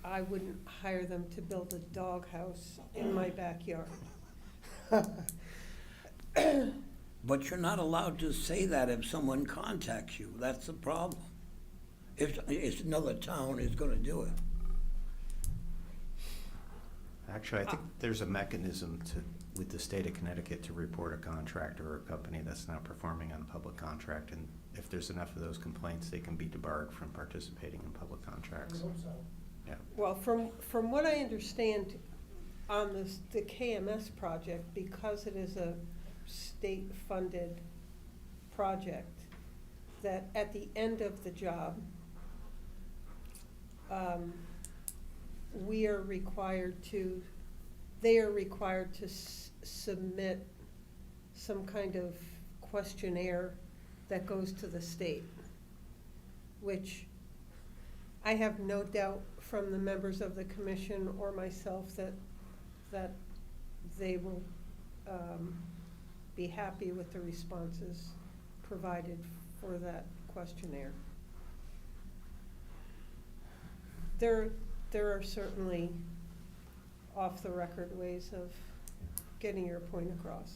I wouldn't hire them to build a doghouse in my backyard. But you're not allowed to say that if someone contacts you. That's the problem. If another town is gonna do it. Actually, I think there's a mechanism with the state of Connecticut to report a contractor or a company that's not performing on a public contract, and if there's enough of those complaints, they can be debarred from participating in public contracts. Yeah. Well, from what I understand on the KMS project, because it is a state-funded project, that at the end of the job, they are required to submit some kind of questionnaire that goes to the state, which I have no doubt from the members of the commission or myself that they will be happy with the responses provided for that questionnaire. There are certainly off-the-record ways of getting your point across.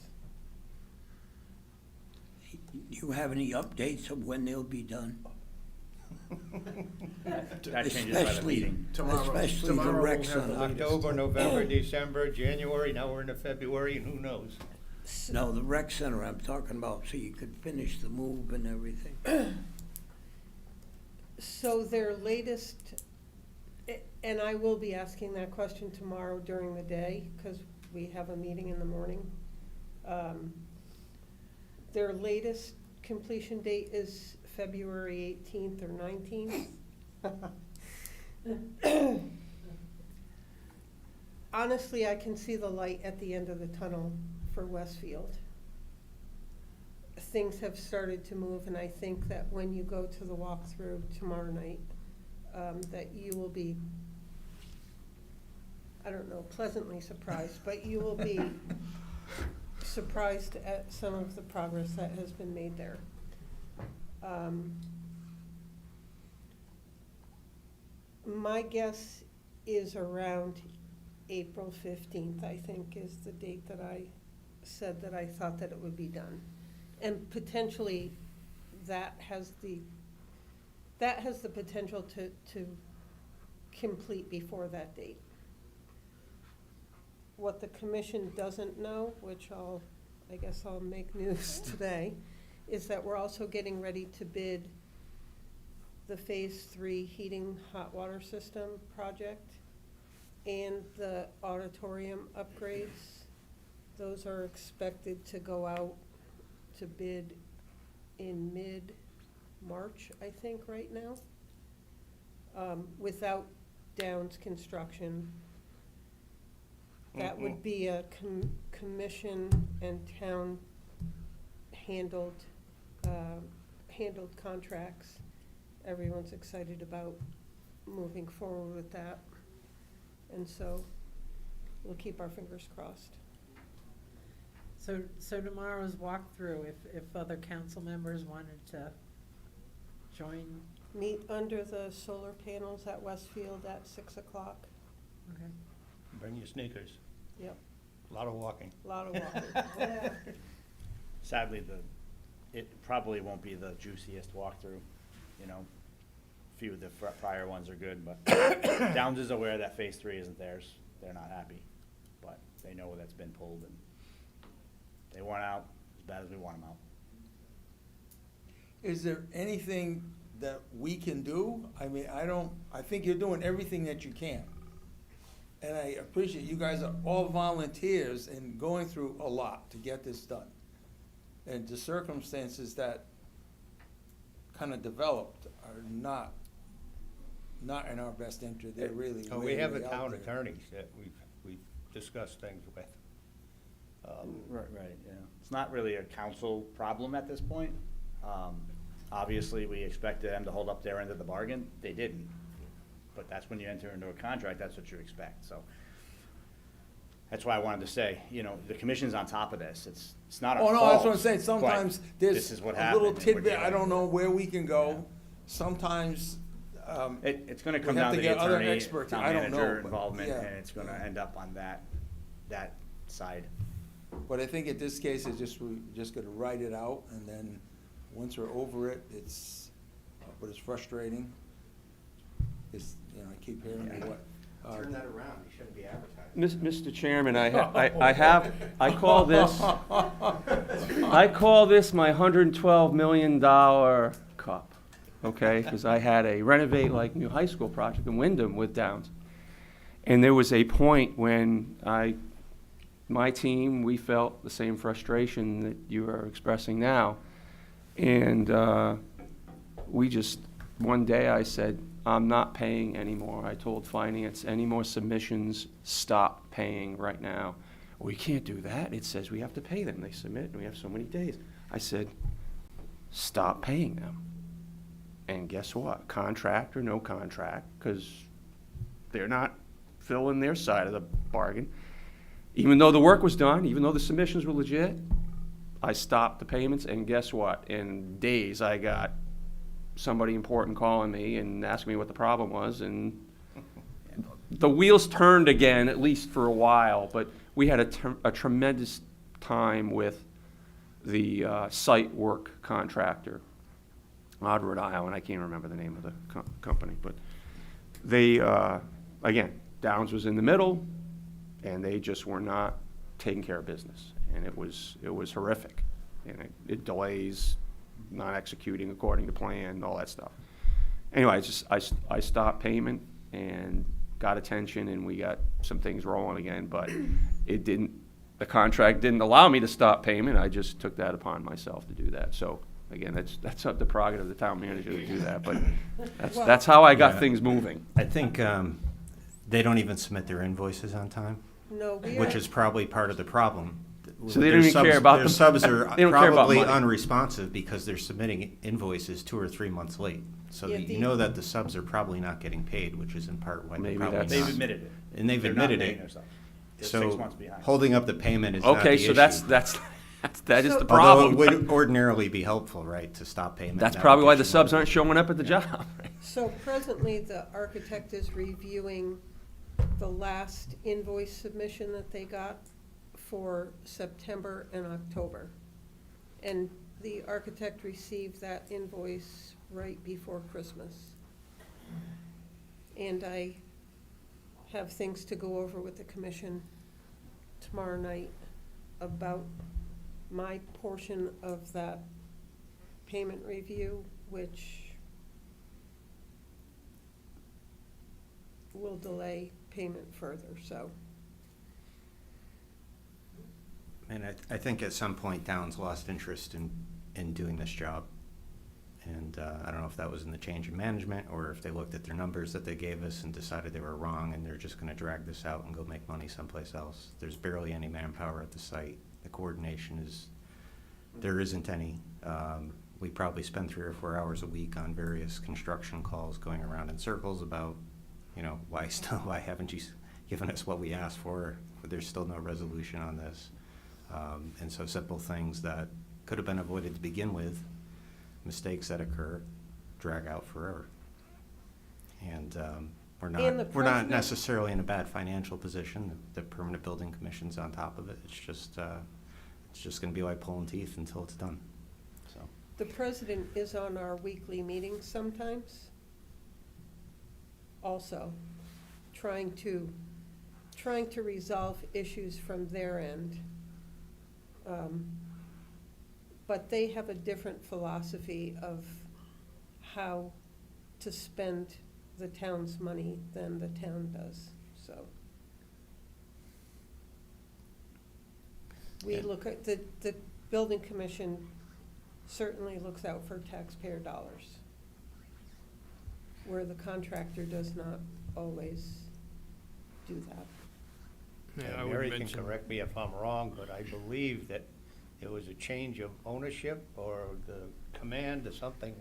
You have any updates of when they'll be done? That changes by the meeting. Especially the rec center. October, November, December, January, now we're into February, and who knows? No, the rec center I'm talking about, so you could finish the move and everything. So their latest, And I will be asking that question tomorrow during the day, because we have a meeting in the morning. Their latest completion date is February 18th or 19th. Honestly, I can see the light at the end of the tunnel for Westfield. Things have started to move, and I think that when you go to the walkthrough tomorrow night, that you will be, I don't know, pleasantly surprised, but you will be surprised at some of the progress that has been made there. My guess is around April 15th, I think, is the date that I said that I thought that it would be done. And potentially, that has the potential to complete before that date. What the commission doesn't know, which I guess I'll make news today, is that we're also getting ready to bid the Phase 3 heating hot water system project and the auditorium upgrades. Those are expected to go out to bid in mid-March, I think, right now, without Downs Construction. That would be a commission and town handled contracts. Everyone's excited about moving forward with that. And so we'll keep our fingers crossed. So tomorrow's walkthrough, if other council members wanted to join. Meet under the solar panels at Westfield at 6 o'clock. Okay. Bring your sneakers. Yep, A lot of walking. a lot of walking. Sadly, it probably won't be the juiciest walkthrough, you know. A few of the prior ones are good, but Downs is aware that Phase 3 isn't theirs. They're not happy, but they know that's been pulled, and they want out as bad as we want them out. Is there anything that we can do? I mean, I think you're doing everything that you can. And I appreciate you guys are all volunteers and going through a lot to get this done. And the circumstances that kind of developed are not in our best interest. They're really Oh, way, we have way a out town there. attorney that we've discussed things with. Right, yeah. It's not really a council problem at this point. Obviously, we expected them to hold up their end of the bargain. They didn't. But that's when you enter into a contract, that's what you expect, so. That's why I wanted to say, you know, the commission's on top of this. It's not our fault. Oh, no, that's what I'm saying. but Sometimes this there's is what a happened, little and we're tidbit, I dealing don't know with where we can go. Yeah. Sometimes, It's gonna we come have down to to the get other attorney, experts. town I don't know, manager but, involvement, yeah. and it's gonna end up on that side. but I think in this case, we just gotta write it out, and then, once we're over it, but it's frustrating. It's, you know, I keep hearing what. Turn that around, you shouldn't be advertising. Mr. Chairman, I call this my $112 million cup, okay? Because I had a renovate like new high school project in Wyndham with Downs. And there was a point when my team, we felt the same frustration that you are expressing now. And one day I said, I'm not paying anymore. I told finance, any more submissions, stop paying right now. We can't do that. It says we have to pay them. They submit and we have so many days. I said, stop paying them. And guess what? Contract or no contract, because they're not filling their side of the bargain. Even though the work was done, even though the submissions were legit, I stopped the payments, and guess what? In days, I got somebody important calling me and asking me what the problem was, and the wheels turned again, at least for a while, but we had a tremendous time with the site work contractor out of Rhode Island. I can't remember the name of the company, but they, again, Downs was in the middle, and they just were not taking care of business, and it was horrific, and it delays, not executing according to plan, all that stuff. Anyway, I stopped payment, and got attention and we got some things rolling again, but it didn't, the contract didn't allow me to stop payment. I just took that upon myself to do that. So again, that's up to prerogative of the town manager to do that, but that's how I got Yeah. things moving. I think they don't even submit their invoices on time, No, we which are, is probably part of the problem. So they don't even care about Their the- subs are they don't care about probably money. unresponsive because they're submitting invoices 2 or 3 months late. So Yeah, that you the- know that the subs are probably not getting paid, which is in part why they're Maybe probably not. that's- They've admitted it. And they've They're not admitted paying it. their subs. They're 6 months So behind. holding up the payment is not the Okay, issue. so that is So- the Although problem. it would ordinarily be helpful, right, to stop payment. That's That probably would why get the you subs money. aren't showing up at the job. so presently, the architect is reviewing the last invoice submission that they got for September and October. And the architect received that invoice right before Christmas. And I have things to go over with the commission tomorrow night about my portion of that payment review, which will delay payment further, so. And I think at some point Downs lost interest in doing this job. And I don't know if that was in the change in management or if they looked at their numbers that they gave us and decided they were wrong and they're just gonna drag this out and go make money someplace else. There's barely any manpower at the site. The coordination there isn't any. We probably spend 3 or 4 hours a week on various construction calls going around in circles about, why haven't you given us what we asked for? There's still no resolution on this. And so simple things that could have been avoided to begin with, mistakes that occur, drag out forever. And we're And the not president- necessarily in a bad financial position. The Permanent Building Commission's on top of it. It's just gonna be like pulling teeth until it's done, so. The president is on our weekly meetings sometimes. Also, trying to resolve issues from their end. But they have a different philosophy of how to spend the town's money than the town does, so. We look at, the building commission certainly looks out for taxpayer dollars, where the contractor does not always do that. And Yeah, I would Mary can mention, correct me if I'm wrong, but I believe that there was a change of ownership or the command or something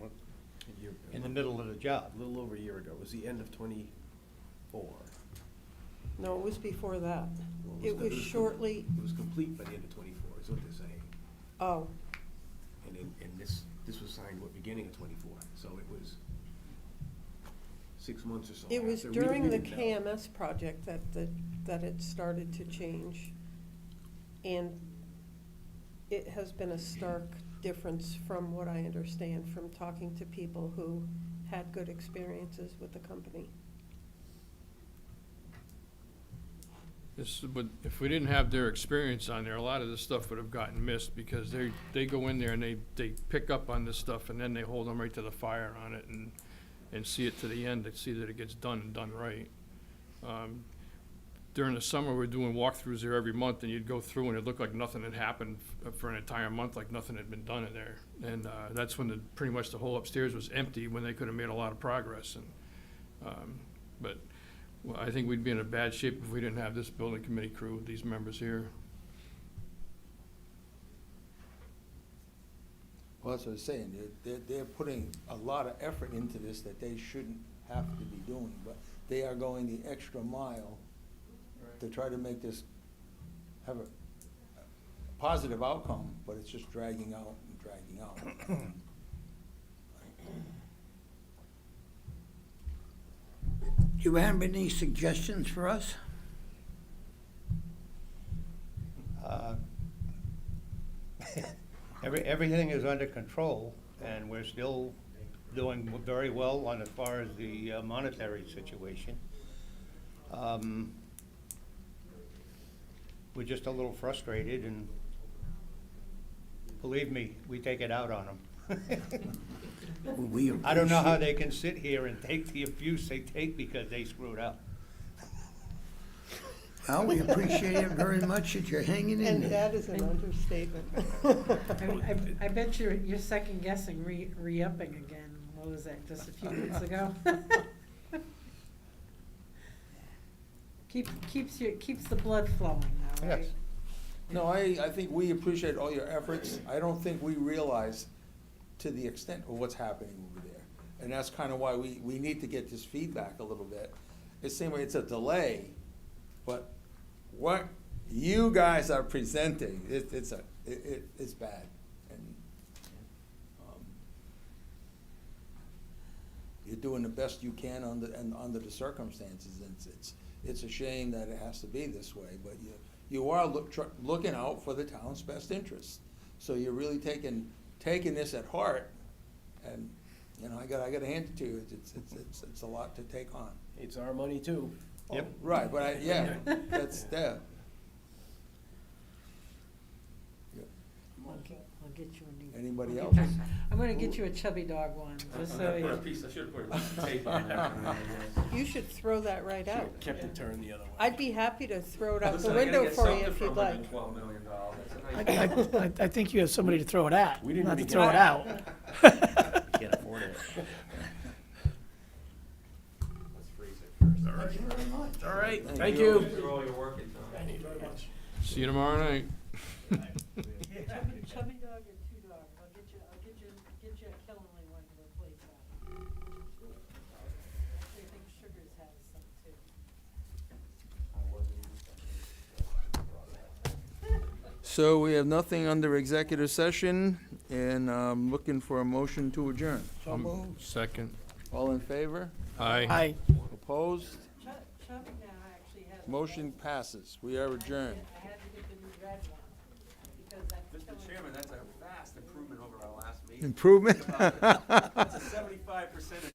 in the middle of the job. a little over a year ago, it was the end of '24. No, it was before that. Well, It was shortly, It was complete by the end of '24, is what they're saying. oh, And this was signed, beginning of '24, so it was 6 months or so. it was after. We during the didn't know. KMS project that it started to change. And it has been a stark difference from what I understand from talking to people who had good experiences with the company. But if we didn't have their experience on there, a lot of this stuff would have gotten missed, because they go in there and they pick up on this stuff, and then they hold them right to the fire on it and see it to the end, to see that it gets done and done right. During the summer, we're doing walkthroughs there every month, and you'd go through and it looked like nothing had happened for an entire month, like nothing had been done in there. And that's when pretty much the whole upstairs was empty, when they could have made a lot of progress. But well, I think we'd be in a bad shape if we didn't have this building committee crew, these members here. Well, that's what I'm saying, they're putting a lot of effort into this that they shouldn't have to be doing, but they are going the extra mile to try to make this have a positive outcome, but it's just dragging out and dragging out. Do you have any suggestions for us? Everything is under control, and we're still doing very well on as far as the monetary situation. We're just a little frustrated, and believe me, we take it out on them. We I don't know how they can sit here and take the abuse they take because they screwed up. Well, we appreciate it very much that you're hanging in And there. that is an understatement. I bet you're second guessing re-upping again. What was that, just a few months ago? Keeps the blood flowing now, right? Yes. No, I think we appreciate all your efforts. I don't think we realize to the extent of what's happening over there. And that's kind of why we need to get this feedback a little bit. It's the same way, it's a delay, but what you guys are presenting, it's bad. And you're doing the best you can under the circumstances. And it's a shame that it has to be this way, but you are looking out for the town's best interest. So you're really taking this at heart, and, you know, I gotta hand it to you, it's a lot to take on. It's our money too. Yep. Right, but that's that. I'll get you a new. Anybody else? I'm gonna get you a chubby dog one, just so you. I should put a piece of tape on that. You should throw that right out. Kept it turned the other way. I'd be happy to throw it out the Listen, I gotta window get for you something if for you'd like. $112 million. That's a nice. I think you have somebody to throw it at, We didn't not to even throw get it out. Can't afford it. Let's freeze it first. Thank you very much. All right, Thank thank you. you. Thanks for all your work and time. Thank you very much. See you tomorrow night. Chubby dog or two dogs? I'll get you a Kelly one to replace that. Actually, I think Sugars has some too. So we have nothing under executive session, and I'm looking for a motion to adjourn. So moved. Second. All in favor? Aye. Aye. Opposed? Chubby now actually has. Motion passes. We are adjourned. I had to get the new red one, because that's. Mr. Chairman, that's a vast improvement over our last meeting. Improvement? That's a 75%